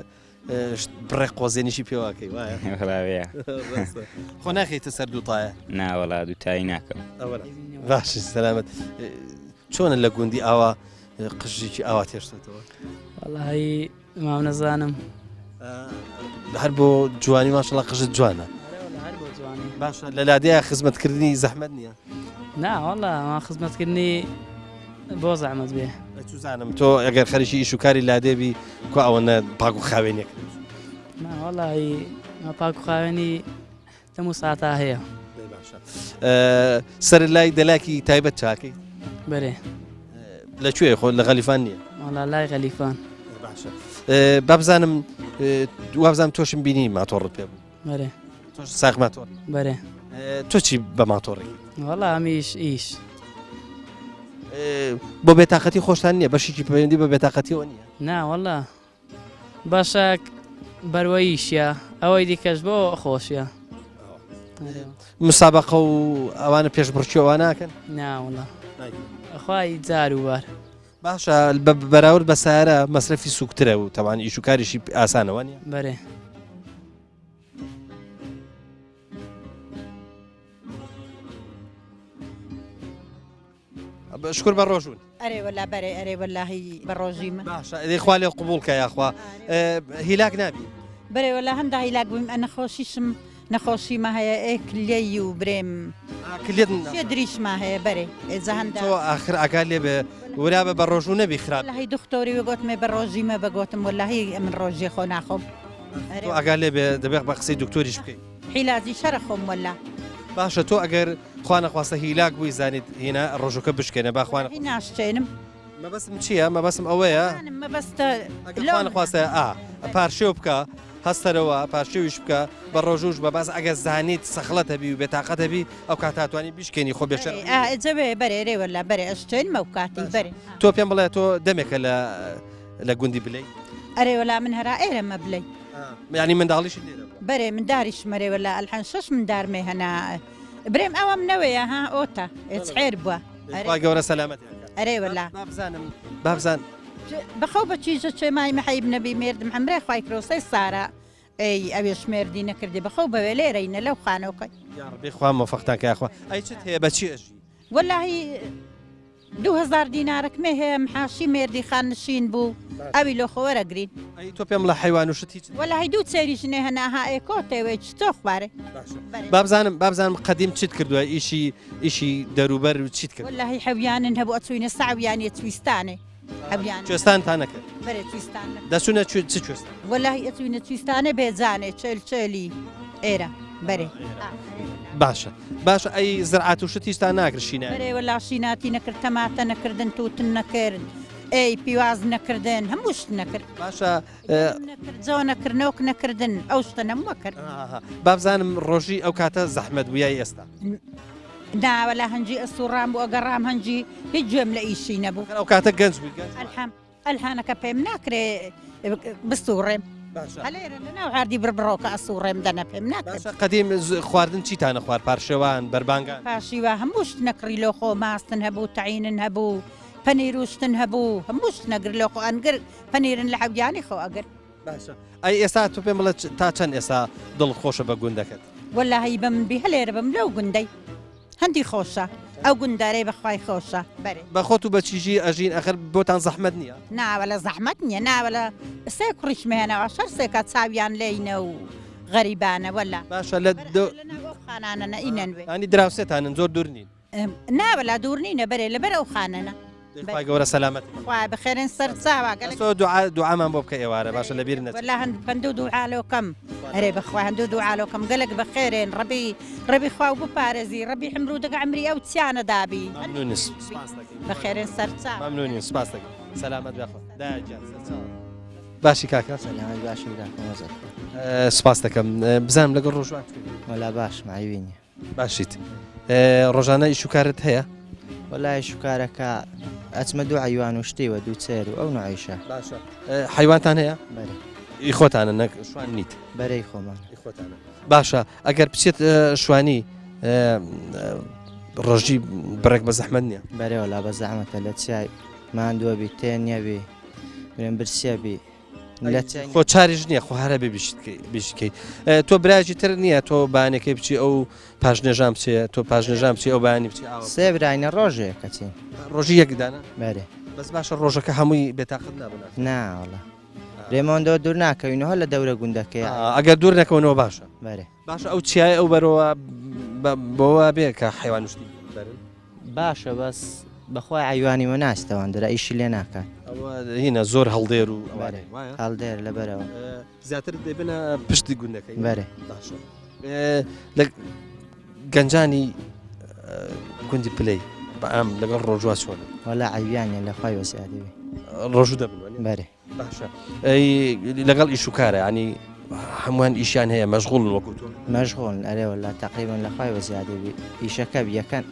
S1: بڕێ قۆزێنیشی پێواکەی
S11: وایە
S1: خۆ ناخیتە سەر دووتایە
S11: ناوەڵا دووتایی ناکەم
S1: باشی سەلامەت چۆنە لە گوندی ئاوا قژێکی ئاوا تێشتێتەوە
S12: وەڵی مام نەزانم
S1: هەر بۆ جوانی ماشەڵا قژت جوانە باشە لە لادەیە خزمەتکردنی زەحمەت نییە
S12: ناوەڵا ما خزمەتکردنی بۆ زەحمەت بێ
S1: زانم تۆ ئەگەر خەریکی ئیشوکاری لادێبی کو ئەوەنە پاک و خاوێنێک
S12: ناوەڵی ما پاک و خاوێنی دەمو ساتا هەیە
S1: سەر لای دەلاکی تایبەت چاکەی
S12: بەرێ
S1: لەکوێ خۆ لە غەلیفان نییە
S12: وەڵا لای غەلیفان
S1: بابزانم وابزانم تۆشم بینی ماتۆڕت پێ بوو
S12: بەرێ
S1: تۆش ساق ماتۆڕ
S12: بەرێ
S1: تۆ چی بە ماتۆڕێکی
S12: وەڵا ئەمیش ئیش
S1: بۆ بێتاقەتی خۆشتان نییە بەشێکی پەیوەندی بە بێتاقەتیەوە نییە
S12: ناوەڵا باشە بەروەییشە ئەوەی دیکەش بۆ خۆشیە
S1: مسابقە و ئەوانە پێش بڕچیەوە ناکەن
S12: ناوەڵا ئەخوای جار و بار
S1: باشە بەراورد بە سارە مەسرەفی سوکترە و تەوان ئیشوکاریشی ئاسانەوە نیە
S12: بەرێ
S1: شکر بە ڕۆژون
S13: ئەرێ وەلا بەرێ ئەرێ وەلاهی بە ڕۆژیمە
S1: باشە دەیخوا لێ قوبوڵکە یاخوا هیلاک نابی
S13: بەرێ وەلا هەندا هیلاک بووم ئە نەخۆشیشم نەخۆشیمە هەیە ئێکلێی و برێم دریشما هەیە بەرێ ئێزە هەندا
S1: تۆ ئاخر ئاگال لێ بێ ورا بە ڕۆژوو نەبی خراپ
S13: لەهی دکتۆری وەگوتمێ بە ڕۆژیمە بەگوتم وەلاهی من ڕۆژێ خۆ ناخۆم
S1: تۆ ئاگال لێ بێ دەبێت بە قسەی دکتۆریش بکەیت
S13: حیلازی شەرە خۆم وەلا
S1: باشە تۆ ئەگەر خوا نەخواستە هیلاک بووی زانیت هێنا ڕۆژەکە بشکێنە باخوانە
S13: ناشتێنم
S1: مەبەستم چییە مەبەستم ئەوەیە
S13: مەبەستە
S1: نەخواستە پارشێو بکە هەستەرەوە پارشێویش بکە بە ڕۆژوش بە باز ئەگە زانیت سەخڵەتە بی و بێتاقەتە بی ئەو کاتاتوانی بشکێنی خۆ بێشە
S13: جەبێ بەرێ وەلا بەرێ ئەشتێنمە و کاتی بەرێ
S1: تۆ پێم بڵێ تۆ دەمێکە لە گوندی بلەی
S13: ئەرێ وەلا من هەرا ئێرەمە بلەی
S1: ینی منداڵیشی لێرە
S13: بەرێ من داریش مەرێ وەلا ئەلحەن شەش من دارمێ هەنا برێم ئەوەم نەوەیە ها ئۆتا ئێچحێر بووە
S1: گەورە سەلامەت
S13: ئەرێ وەلا
S1: بابزان
S13: بەخەو بە چیزە چێمای مەحیب نەبی مێردم هەمرێ خوای کرۆسەی سارا ئەی ئەوێ شمێردی نەکردی بەخەو بەوێ لێرەینە لەو خانەوەکەی
S1: بخوا مۆفەقتان کاخوا ئەی چت هەیە بەچی ئەژی
S13: وەلاهی 2000 دینارەکمێ هەیە محاشی مێردی خانشین بوو ئەوی لۆ خۆوەرەگرین
S1: ئەی تۆ پێم لە حیوانوشت هیچ
S13: وەلاهی دوو چێریژنێ هەناها ئێکۆتەوێ تۆ خوارێ
S1: بابزانم قەدیم چیت کردووە ئیشی دەروبەر و چیت کرد
S13: وەلاهی حەویانن هەبوو ئەچوینە ساویانی تویستانێ
S1: کوێستانتان نەکرد
S13: بەرێ تویستان
S1: دەچوونە چ کوێستان
S13: وەلاهی ئەچوینە تویستانە بێجانێ چێلی ئێرە بەرێ
S1: باشە ئەی زرعات و شت هیچتان ناکرشینە
S13: بەرێ وەلاشیناتی نەکرد تەماتە نەکردن توتن نەکرد ئەی پیواز نەکردن هەموو شت نەکرد
S1: باشە
S13: جۆ نەکردنەوەک نەکردن ئەو شتە نەموە کرد
S1: بابزانم ڕۆژی ئەو کاتە زەحمەت بوویای ئێستا
S13: ناوەلا هەنجی ئەسوڕام بوو ئەگەڕام هەنجی هیچ گوێم لە ئیشی نەبوو
S1: ئەو کاتە گەنج بووی
S13: ئەلحانەکە پێم ناکرێ بسوڕێم هەلێرە لە ناو هاردی بربڕۆکە ئەسوڕێم دەنە پێم ناکرێت
S1: قەدیم خواردن چیتانە خوارد پارشێوان بەربانگان
S13: پاشیوە هەموو شت نەکڕی لۆ خۆ ماستن هەبوو تەعینن هەبوو پەنیروشتن هەبوو هەموو شت نەگر لۆ خۆ ئەنگر پەنیرن لە حەویانی خۆ ئەگەر
S1: ئەی ئێستا تو پێم بڵێت تا چەند ئێستا دڵخۆشە بە گوندەکەت
S13: وەلاهی بە من بی هەلێرە بم لەو گوندەی هەندی خۆشە ئەو گوندارەی بەخوای خۆشە بەرێ
S1: بە خۆت و بە چیژی ئەژین ئەخر بۆتان زەحمەت نییە
S13: ناوەلە زەحمەت نییە ناوەلە سێ کوڕیشمێنەوە شەر سێکات چاویان لێینە و غەریبانە وەلا
S1: باشە لە
S13: خانانە ئینەنوێ
S1: ئەنی دراوسێتانن زۆر دوور نین
S13: ناوەلا دوور نینە بەرێ لەبەر ئەو خانەنە
S1: گەورە سەلامەت
S13: خوا بخێرن سەر چاوا
S1: دوعامان بۆ بکە ئێوارە باشە لەبیر نەچێت
S13: وەلا هەندوو دوعالۆکەم ئەرێ بەخوا هەندوو دوعالۆکەم گەلک بەخێرێن ڕەبی خوا و بپارێزی ڕەبی حمرو دەگە عمری ئەو چیانە دابی
S1: بەخێرن
S13: سەر چاوا
S1: مەمنونین سپاس دەکەم سەلامەت بەخوا داجان باشی کاکە
S14: سەلامەت باشی براکەم وەزەر
S1: سپاس دەکەم بزانم لەگەڵ ڕۆژوان
S14: وەلا باش ماوینە
S1: باشیت ڕۆژانە ئیش و کارت هەیە
S14: وەلای شوکارەکە ئەچمە دوو عیوان و شتیوە دوو چێر و ئەو نوعیشە
S1: باشە حیوانتان هەیە
S14: بەرێ
S1: ئی خۆتانە نەک شوان نیت
S14: بەرەی خۆمان
S1: باشە ئەگەر بچێت شوانی ڕۆژی بڕێک بە زەحمەت نییە
S14: بەرێوەلا بە زەحمەتە لە چای ماندووە بی تێن نییە بێ برێن برسیە بێ
S1: خۆ چاریش نییە خۆ هەرە بێ بیشتکەی تۆ براژی تر نییە تۆ بانەکەی بچی ئەو پاژنێژان بچێ تۆ پاژنێژان بچی ئەو بانی بچی
S14: سێ براینە ڕۆژەیە کەچین
S1: ڕۆژی یەکدانە
S14: بەرێ
S1: بەس باشە ڕۆژەکە هەمووی بێتاقت نابن
S14: ناوەڵە رێمەندەوە دوور ناکەوینەوە لە دەورە گوندەکەی
S1: ئەگەر دوور نەکەونەوە باشە
S14: بەرێ
S1: باشە ئەو چیای ئەو بەرەوە بۆەوە بێ کە حیوانشتی
S14: باشە بەس بەخوای عیوانیوە ناستەوان دەرا ئیشی لێ ناکات
S1: هینە زۆر هەڵدێر و
S14: هەڵدێر لە بەرەوە
S1: زیاتر دەبنە پشتی گوندەکەی
S14: بەرێ
S1: لە گەنجانی گوندی پلەی بە ئەم لەگەڵ ڕۆژوا چۆن
S14: وەلا عیوانیان لە خوای وەسیادەوێ
S1: ڕۆژوو دەبن
S14: بەرێ
S1: باشە لەگەڵ ئیش و کارە ینی هەمووان ئیشیان هەیە مەشغوڵ وەکو تۆ
S14: مەشغوڵن ئەرێوە لە تەقریبن لە خوای وەسیادەوێ ئیشەکە بیەکەن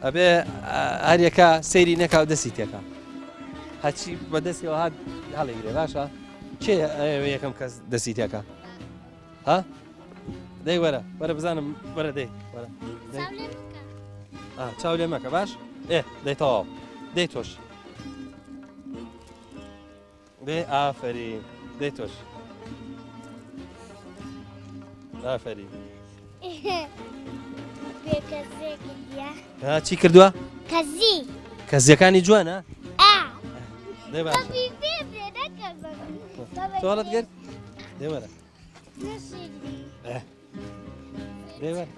S1: ئەبێ هەریەکە سەیری نەکاو دەستی تێکە هەچی بە دەستیەوە هات هەڵێگرێ باشە چێ یەکەم کەس دەستی تێکە ها دەی وەرە وەرە بزانم وەرە دەی وەرە چاو لێ مەکە باش دەیتەوە دەی تۆش دێ ئافرین دەی تۆش ئافرین چی کردووە؟
S3: کەزی
S1: کەزیەکانی جوانە؟ دەی باش تۆڵت کرد؟ دێ وەرە دێ وەرە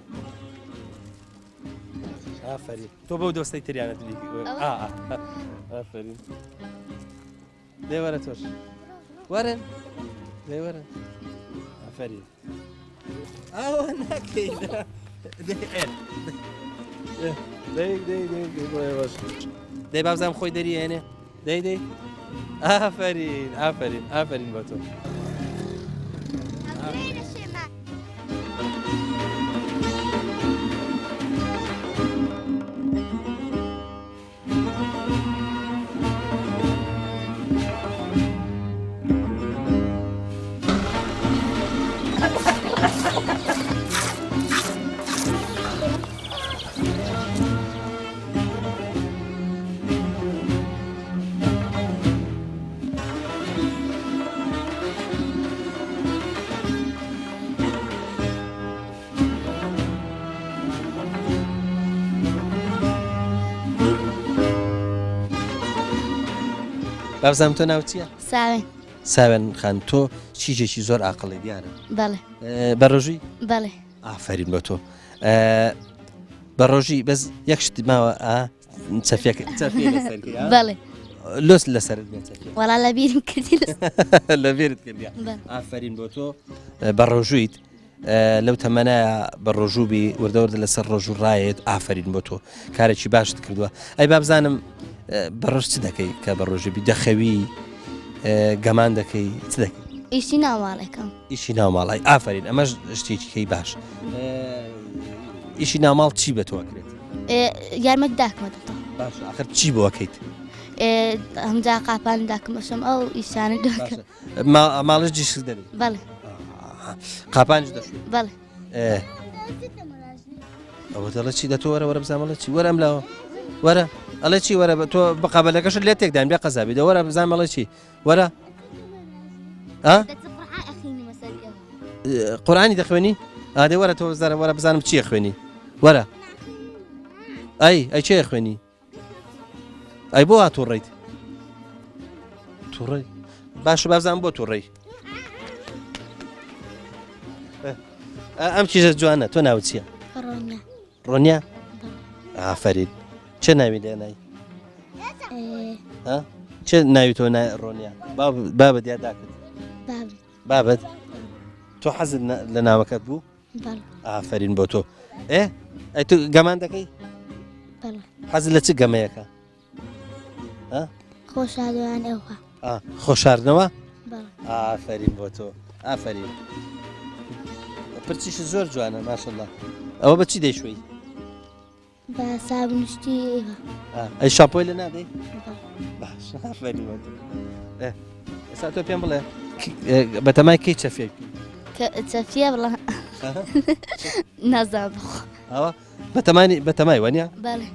S1: ئافرین تۆ بەو دۆستەی تریانە دلی ئافرین دێ وەرە تۆش وەرن دێ وەرە ئافرین ئەوە ناکەیدا دەی بابزانم خۆی دەریێنێ دەی ئافرین ئافرین ئافرین بۆ تۆ بابزانم تۆ ناو چییە؟
S3: ساوێن
S1: ساوێن خان تۆ چیجێکی زۆر عاقڵی دیارە
S3: بەڵێ
S1: بە ڕۆژی؟
S3: بەڵێ
S1: ئافرین بە تۆ بە ڕۆژی بەس یەک شت ماوە
S3: بەڵێ
S1: لۆس لەسەرت
S3: وەڵا لە بیرم کردی
S1: لە بێرت کردیا ئافرین بۆ تۆ بە ڕۆژوویت لەو تەمەنایە بە ڕۆژووبی وەردەوردە لەسەر ڕۆژوو ڕایەت ئافرین بۆ تۆ کارێکی باشت کردووە ئەی بابزانم بەڕۆژ چ دەکەی کە بە ڕۆژبی دەخەوی گەمان دەکەی چ دەکەی
S3: ئیشی ناوماڵەکەم
S1: ئیشی ناوماڵی ئافرین ئەمەش شتێکیکەی باش ئیشی ناوماڵ چی بە تۆ کرێت
S3: یارمەت داکمەتەوە
S1: باش آخر چی بۆکەیت
S3: هەمجا قاپان داکمەشم ئەو ئیشانە دەکەم
S1: ماڵش جیش دەری
S3: بەڵێ
S1: قاپانج دەشوێت
S3: بەڵێ
S1: ئەوە دەڵە چی دە تۆ وەرە وەرە بزانمەڵە چی وەرەم لاوە وەرە ئەڵێ چی وەرە تۆ بەقابلەکەشت لێ تێکدان بێ قەزابی دە وەرە بزانمەڵە چی وەرە قورآانی دەخوێنی ئادێ وەرە تۆ زارە وەرە بزانم چیە خوێنی وەرە ئەی چێ خوێنی ئەی بۆ هاتوڕێیت تووڕێی باشە بازانم بۆ تووڕێی ئەم کیژە جوانە تۆ ناوت چییە؟ ڕۆنیا؟ ئافرین چه ناوی لێنایی؟ چه ناوی تۆ ڕۆنیا؟ بابت یاد داکرد؟ بابت؟ تۆ حەزت لە ناوەکەت بوو؟ ئافرین بۆ تۆ ئەی تو گەمان دەکەی؟
S3: بەڵێ
S1: حەزت لە چ گەمەیەکە؟
S3: خۆشادویان ئێوە
S1: خۆشاردنەوە؟
S3: بەڵێ
S1: ئافرین بۆ تۆ ئافرین پرچیش زۆر جوانە ماشەڵڵا ئەوە بە چی دەیشوی؟
S3: بە سابنشتی ئێوە
S1: ئەی شاپۆی لە نادەی؟ باش ئافرین بۆ تۆ ئێستا تۆ پێم بڵێ بەتەمای کەی چەفێک؟
S3: چەفیە بڵێ نازانم
S1: ئەوە بەتەمای وەنیە؟
S3: بەڵێ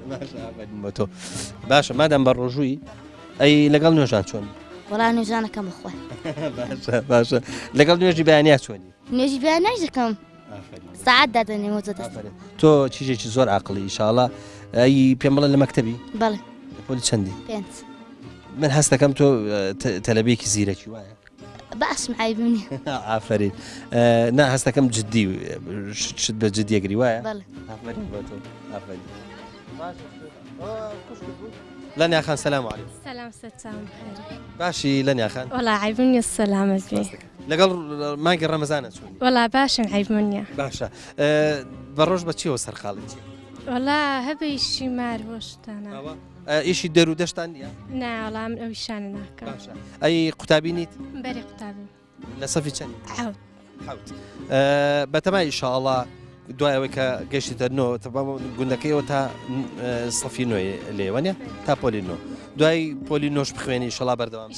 S1: ئافرین بۆ تۆ باشە مادام بە ڕۆژووی ئەی لەگەڵ نوێژان چۆن؟
S3: وەڵا نوێژانەکەم بخۆی
S1: باشە لەگەڵ نوێژی بەیانیا چۆنی؟
S3: نوێژی بیان نایژەکەم سعات دادەنێمەوە دەست
S1: تۆ چیزێکی زۆر عاقڵی ئینشاءڵڵا ئەی پێم بڵێ لە مەکتەبی؟
S3: بەڵێ
S1: پۆلی چەندی؟
S3: 5
S1: من هەست دەکەم تۆ تەلەبێکی زیرەکی وایە؟
S3: باشم عیبم
S1: ئافرین نا هەست دەکەم جددی شت بە جددیەگری وایە؟
S3: بەڵێ
S1: ئافرین بۆ تۆ ئافرین لەنیا خان سەلام عەلیکم
S15: سلام سەتام
S1: باشی لەنیا خان
S15: وەڵا عیبم نییە سەلامت بێ
S1: لەگەڵ مانگی ڕەمەزانە چۆنی؟
S15: وەڵا باشن عیبم نییە
S1: باشە بەڕۆژ بە چیەوە سەرخاڵت چی؟
S15: وەڵا هەبە ئیشی مار بۆ شتانە
S1: ئیشی دەرو دەشتان نیە؟
S15: نا وەڵا من ئەو ئیشانە ناکەم
S1: باشە ئەی قوتابی نیت؟
S15: بەری قوتابم
S1: لە سەفی چەند؟
S15: حەوت
S1: بەتەمای ئینشاءڵڵا دوای ئەوەی کە گەشتیتە نۆ گوندەکەیەوە تا سەفی نوێ لێوەنیە تا پۆلی نۆ دوای پۆلی نۆش بخوێنی ئینشاءڵڵا بەردەوام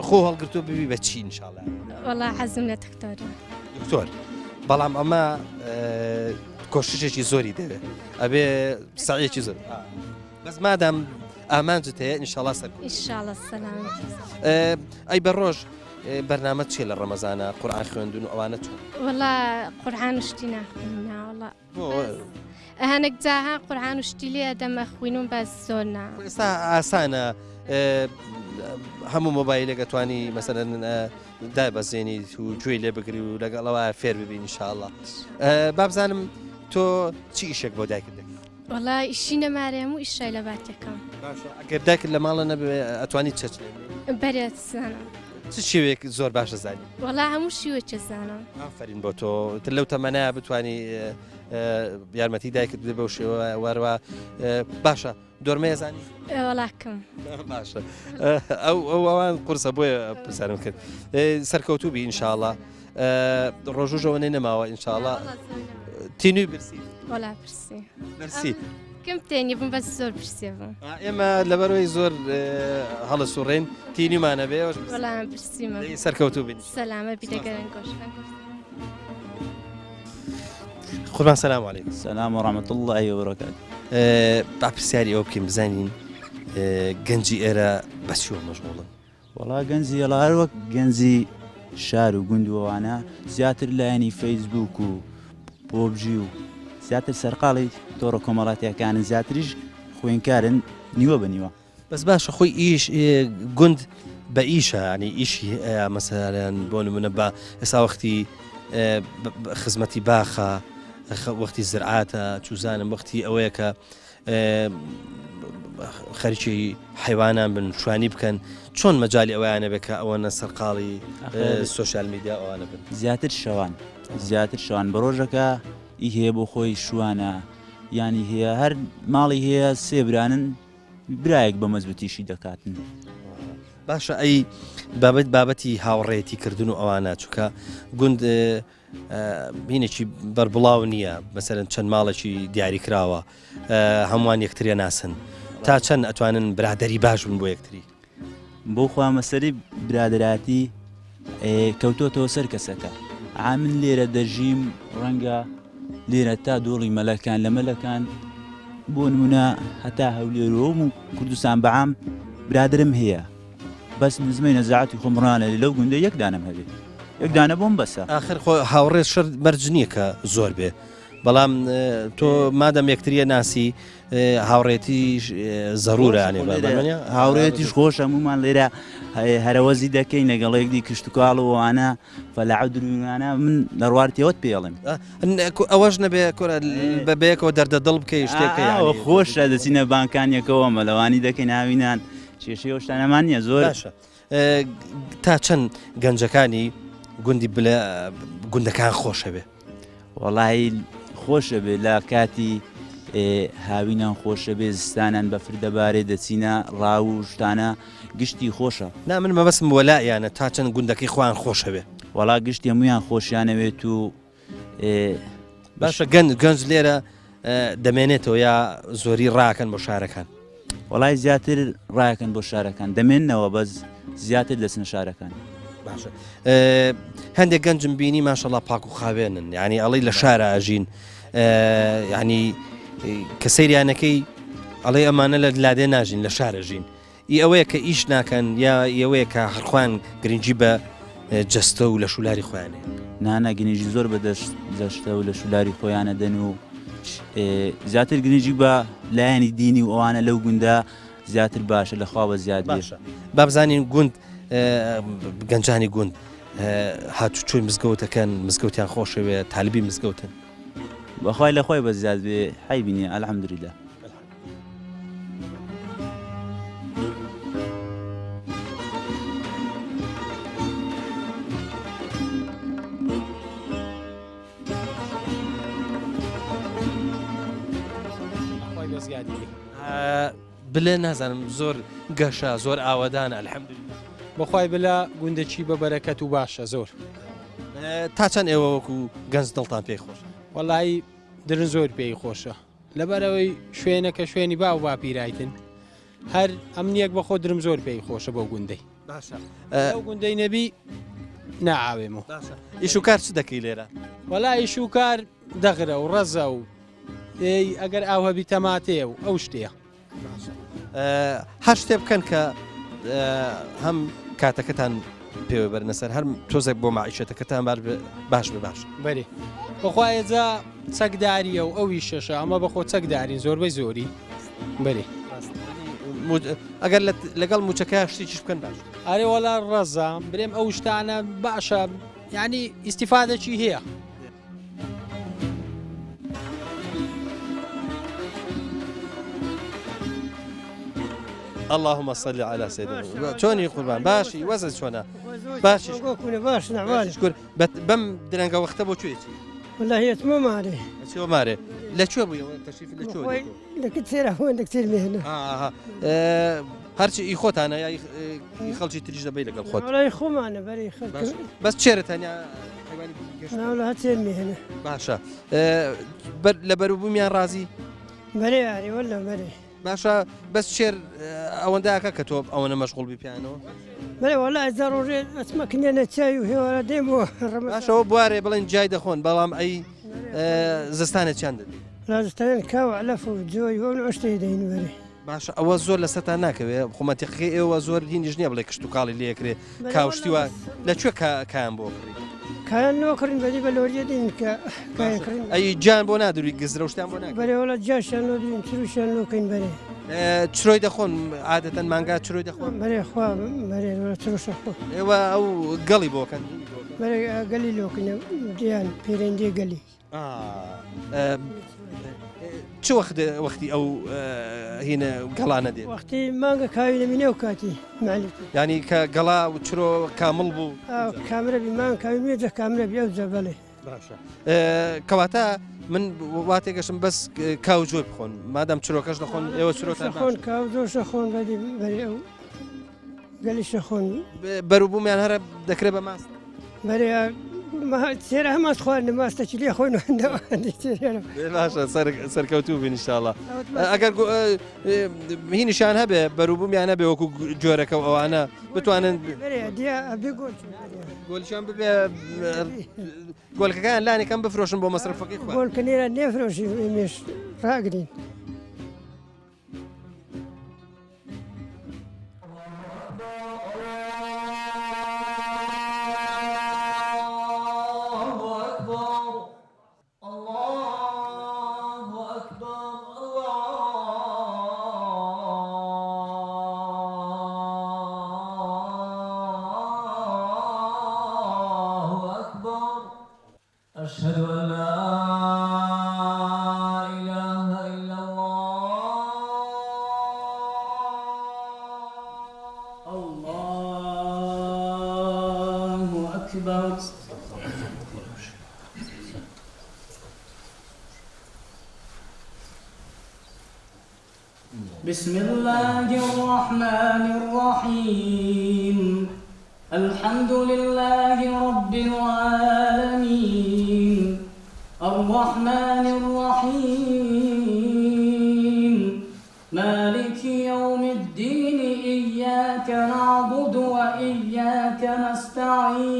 S1: خۆ هەڵگرتو ببی بە چی ئینشاءڵڵا؟
S15: وەڵا حەزم لە دکتۆرە
S1: دکتۆر بەڵام ئەمە کۆشتێکی زۆری دەوێت ئەبێ سەعیەکی زۆر بەس مادام ئامانجت هەیە ئینشاءڵڵا سەر
S15: ئینشاءڵڵا سەلامت
S1: ئەی بەڕۆژ بەرنامە چیە لە ڕەمەزانە قورئان خوێندون و ئەوانە چۆن؟
S15: وەڵا قورئان شتی ناخوێننا وەڵا هەنێک جاها قورئان شتی لێ دەمە خوێنم بەس زۆر نا
S1: ئێستا ئاسانە هەموو مۆبایلێک دەتوانی مەسەلەن دابەزێنی و گوێی لێ بگری و لەگەڵەوە فێر ببین ئینشاءڵڵا بابزانم تۆ چی ئیشێک بۆ دایکت دەکەی؟
S15: وەڵا ئیشی نەمارە هەموو ئیشای لە باتەکەم
S1: ئەگەر دایکت لە ماڵە نەبێ ئەتوانی چەچ
S15: بەرێت زانم
S1: چ شێوەیەک زۆر باشە زانی؟
S15: وەڵا هەموو شیوەیەکە زانم
S1: ئافرین بۆ تۆ لەو تەمەنایە بتوانی یارمەتی دایکت بدە بەو شێوە وەرەوە باشە دۆرمەیە زانی؟
S15: وەڵاکەم
S1: باشە ئەوان قورسە بۆیە پرسیارم کرد سەرکەوتوو بی ئینشاءڵڵا ڕۆژوژەوە نەماوە ئینشاءڵڵا تینووی برسی؟
S15: وەڵا پرسی
S1: برسی
S15: کەم تێنی بووم بەس زۆر پرسێ بووم
S1: ئێمە لەبەرەوەی زۆر هەڵە سوڕێن تینیمانە بێ
S15: وەڵام پرسیمە
S1: سەرکەوتوو بین
S15: سەلامە بیدەگەرن گۆشت
S1: قوربان سەلام عەلیکم
S16: سەلام و ڕەحمەتوڵڵی وبەرەکاتوه
S1: با پرسیاری ئەوە بکەین بزانین گەنجی ئێرە بە چیوە مەشغوڵن؟
S16: وەڵا گەنجی ئێڵا هەر وەک گەنجی شار و گوند وەوانە زیاتر لایەنی فەیسبووک و پۆبجی و زیاتر سەرقاڵی تۆڕە کۆمەڵاتیەکانن زیاتریش خوێنکارن نیوە بە نیوە
S1: بەس باشە خۆی ئیش گوند بە ئیشە ینی ئیشی مەسەلەن بۆ نمونە بە ئێستا وەختی خزمەتی باخە وەختی زرعاتە چوزانم وەختی ئەوەیە کە خەریکی حیوانان بن شوانی بکەن چۆن مەجای ئەویانە بێت کە ئەوەنە سەرقاڵی سوۆشیال میدیا ئەوانە بن
S16: زیاتر شەوان بە ڕۆژەکە ئی هەیە بۆ خۆی شوانە ینی هەیە هەر ماڵی هەیە سێبرانن برایەک بە مەزبوتیشی دەکاتن
S1: باشە ئەی بابەتی هاوڕێتی کردن و ئەوانە چووکە گوند بینێکی بەربڵاو نییە مەسەرەن چەند ماڵێکی دیاری کراوە هەمووان یەکتریە ناسن تا چەند ئەتوانن برادری باش بن بۆ یەکتری
S16: بۆ خوا مەسەری برادراتی کەوتۆتەوە سەر کەسەکە من لێرە دەژیم ڕەنگە لێرە تا دۆڵی مەلەکان لە مەلەکان بۆ نمونە هەتا هەولێرەوە و کوردستان بەعام برادرم هەیە بەس نزمەی نەزاعەتی خۆمڕانە لەو گوندە یەکدانم هەبێت یەکدانە بۆم بەسە
S1: ئاخر خۆ هاوڕێ شەر مەرج نییە کە زۆر بێ بەڵام تۆ مادەم یەکتریە ناسی هاوڕێتی زەرورانێ
S16: هاوڕێتیش خۆش هەمومان لێرە هەرەوەزی دەکەین لەگەڵەیەکدی کشتتوکاڵ و وانە فەلاعود دروانە من دەڕوارتیەوەت پێڵم
S1: ئەوەش نەبێ بەبەیەکەوە دەردە دڵ بکەی شتێکەوە
S16: خۆشە دەچینە بانکانیەکەوە مەلەوانی دەکەین هاوینان کێشەی شتانەمان نییە زۆر
S1: تا چەند گەنجەکانی گوندی بلە گوندەکان خۆشە بێ
S16: وەڵی خۆشە بێ لە کاتی هاوینان خۆشە بێ زستانان بەفر دەبارێ دەچینە ڕاو و شتانە گشتی خۆشە
S1: نا من مەبەستم وەلایانە تا چەند گوندەکەی خۆیان خۆشە بێ
S16: وەڵا گشتی هەمویان خۆشیانەوێت و
S1: باشە گەنج لێرە دەمێنێتەوە یا زۆری ڕاکەن بۆ شارەکان
S16: وڵای زیاتر ڕایەکەن بۆ شارەکان دەمێننەوە بەس زیاتر دەچنە شارەکان
S1: باشە هەندێک گەنجم بینی ماشەڵڵا پاک و خاوێنن یعنی ئەڵەی لە شارە ئاژین یعنی کە سەیریانەکەی ئەڵێ ئەمانە لە لادێ ناژین لە شارەژین ئی ئەوەیە کە ئیش ناکەن یا ئەوەیە کە هەرخوان گرنگجی بە جەستە و لە شولاری خۆیانێ
S16: نانە گرنگجی زۆر بە دەشتە و لە شولاری خۆیانە دەن و زیاتر گرنگجی بە لایەنی دینی و ئەوانە لەو گوندە زیاتر باشە لە خوا بە زیاد باشە
S1: با بزانین گوند گەنجانی گوند هاتوچۆی مزگەوتەکەن مزگەوتیان خۆشەوێ تاالبی مزگەوتن
S16: بەخوای لە خۆی بە زیاد بێ حیبینی ئەلحەمدولیلا
S1: بلێ نازانم زۆر گەشە زۆر ئاوادانە ئەلحەمدولیلا
S5: بەخوای بلا گوندەچی بە بەرەکەت و باشە زۆر
S1: تا چەند ئێوە وەکو گەنج دڵتان پێی خۆش
S5: وەڵی درن زۆر پێی خۆشە لەبەرەوەی شوێنەکە شوێنی با و باپیرایتن هەر ئەمنیەک بەخۆ درم زۆر پێی خۆشە بۆ گوندەی ئەو گوندەی نەبی ناعاوێمەوە
S1: ئیش و کار چ دەکەی لێرە
S5: وەڵا ئیش و کار دەغرە و ڕەزە و ئەگەر ئاو هەبی تەماتێ و ئەو شتەیە
S1: هەر شتێ بکەن کە هەم کاتەکەتان پێوە بەرنەسەر هەر تۆزێک بۆ ماعیشەتەکەتان باش بە باش
S5: بەێ بەخوایەجا چەکداریە و ئەوی شەشە ئەمە بەخۆ چەکدارین زۆربەی زۆری بەێ
S1: ئەگەر لەگەڵ موچەکە شتێکیش بکەن باش
S5: ئارێ وەڵا ڕەزە برێم ئەو شتانە باشە ینی ئیسیفادەکی هەیە
S1: اللهم صل على سيدنا چۆنی قوربان باشی وەزت چۆنە باشی
S17: باش
S1: شکر بەم درەنگە وەختە بۆ کوێتی
S17: والله يتمو ماري
S1: چۆ مارێ لەکوێ بووی تەشریف لەکوێ
S17: لكنت سير هون كثير مهنة
S1: هەرچی ئی خۆتانە یا خەڵکی تریش دەبی لەگەڵ خۆت
S17: والله خۆ مانە بەری خەڵک
S1: بەس چێرەتەنیا
S17: والله هاتين مهنة
S1: باشە لە بەروبوومیان ڕازی
S17: بەری یاری والله بەری
S1: باشە بەس شێر ئەوەنداکە کە تۆ ئەوەنە مەشغوڵ بیپیانەوە
S17: بەێ وڵای ضرورێ ئەسمەکنێنە چای و هێوارە دێمەوە
S1: باشەوە بوارێ بڵێن جای دەخۆن بەڵام ئەی زستانە چیان دەبێت
S17: لازستان کاو علەف و جۆی هۆن ئەشتەی دەین بەری
S1: باشە ئەوە زۆر لەسەرتان ناکەوێت خۆمەتیقی ئێوە زۆر هینیش نییە بڵێ کشت و کاڵی لێکرێ کاوشتی وە لەکوێ کایان بۆ کڕی
S17: کایان نۆکردن بەدی بە لۆریە دین کە
S1: ئەی جان بۆ نادووری گزرە شتیان بۆ ناکە
S17: بەرێوەڵە جاشیان نۆدرین چروشیان لۆکەین بەرێ
S1: چرۆی دەخۆن عادەتەن مانگا چرۆی دەخۆن
S17: بەرێ خوا بەرێ چروشە خۆ
S1: ئێوە ئەو گەڵی بۆکەن
S17: بەرێ گەلی لۆکنە دییان پێرەندێ گەلی
S1: چ وەختی ئەو هینە گەڵانە دێت
S17: وەختی مانگە کاوی لە مینێ و کاتی مالی
S1: ینی کە گەڵا و چرۆ کامل بوو
S17: کامرە بی مان کاوی نوێجە کامرە بی ئەو جەبەڵێ
S1: کەواتە من واتێکەشم بەس کاو جۆی بخۆن مادام چرۆکەش دەخۆن ئێوە چرۆتان
S17: خۆن کاو زۆرشە خۆن بەدی بەری ئەو گەلیشە خۆن
S1: بەروبوومیان هەرە دەکرێت بە ماست
S17: بەرێ سێرە هەماس خواردن ماستەکی لێ خۆین
S1: باشە سەرکەوتوو بین ئینشاءڵڵا ئەگەر هینیشان هەبێ بەروبوومیان هەبێ وەکو جۆرەکە ئەوانە بتوانن گۆلیشان ببێ گۆلکەکان لانێکم بفرۆشن بۆ مەسرفەکەی
S17: گۆلکە نێرە نێفرۆشی مێش ڕاگرین
S18: أشهد أن لا إله إلا الله الله أكبر
S19: بسم الله الرحمن الرحيم الحمد لله رب العالمين الرحمن الرحيم مالك يوم الدين إياك نعبد وإياك نستعين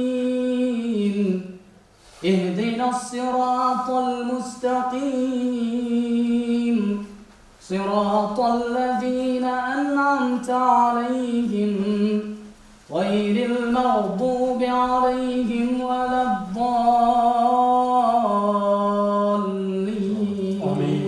S19: اهدنا الصراط المستقيم صراط الذين أنعمت عليهم غير المغضوب عليهم ولا الضالين آمين.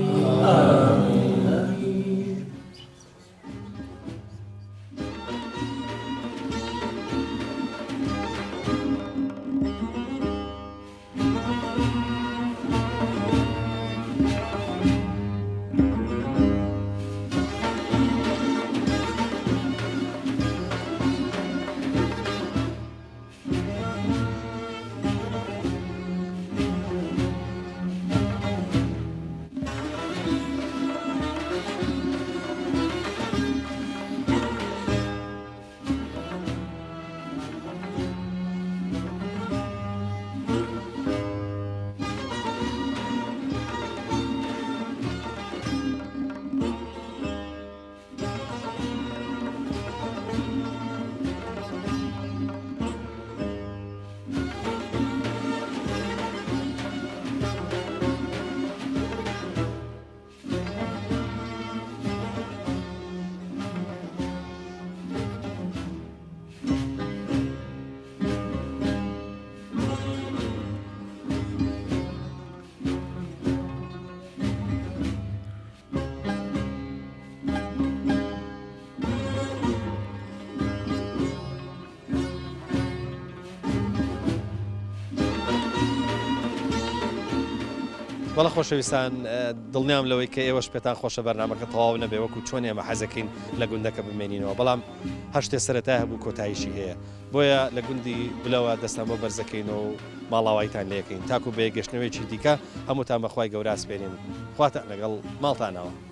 S1: وەڵە خۆشەویستان دڵنیام لەوەی کە ئێوەش پێتان خۆشە بەرنامەکە تەواو نەبێ وەکو چۆن ئێمە حەزەکەین لە گوندەکە بمێنینەوە بەڵام هەشتێ سەرەتای هەبوو کۆتاییشی هەیە بۆیە لە گوندی بلەوە دەستان بۆ بەرزەکەینەوە و ماڵاوایتان لێکەین تاکو بێ گەشتنەوەیکی دیکە هەمووتان بەخوای گەورە سپێنین خواتە لەگەڵ ماڵتانەوە.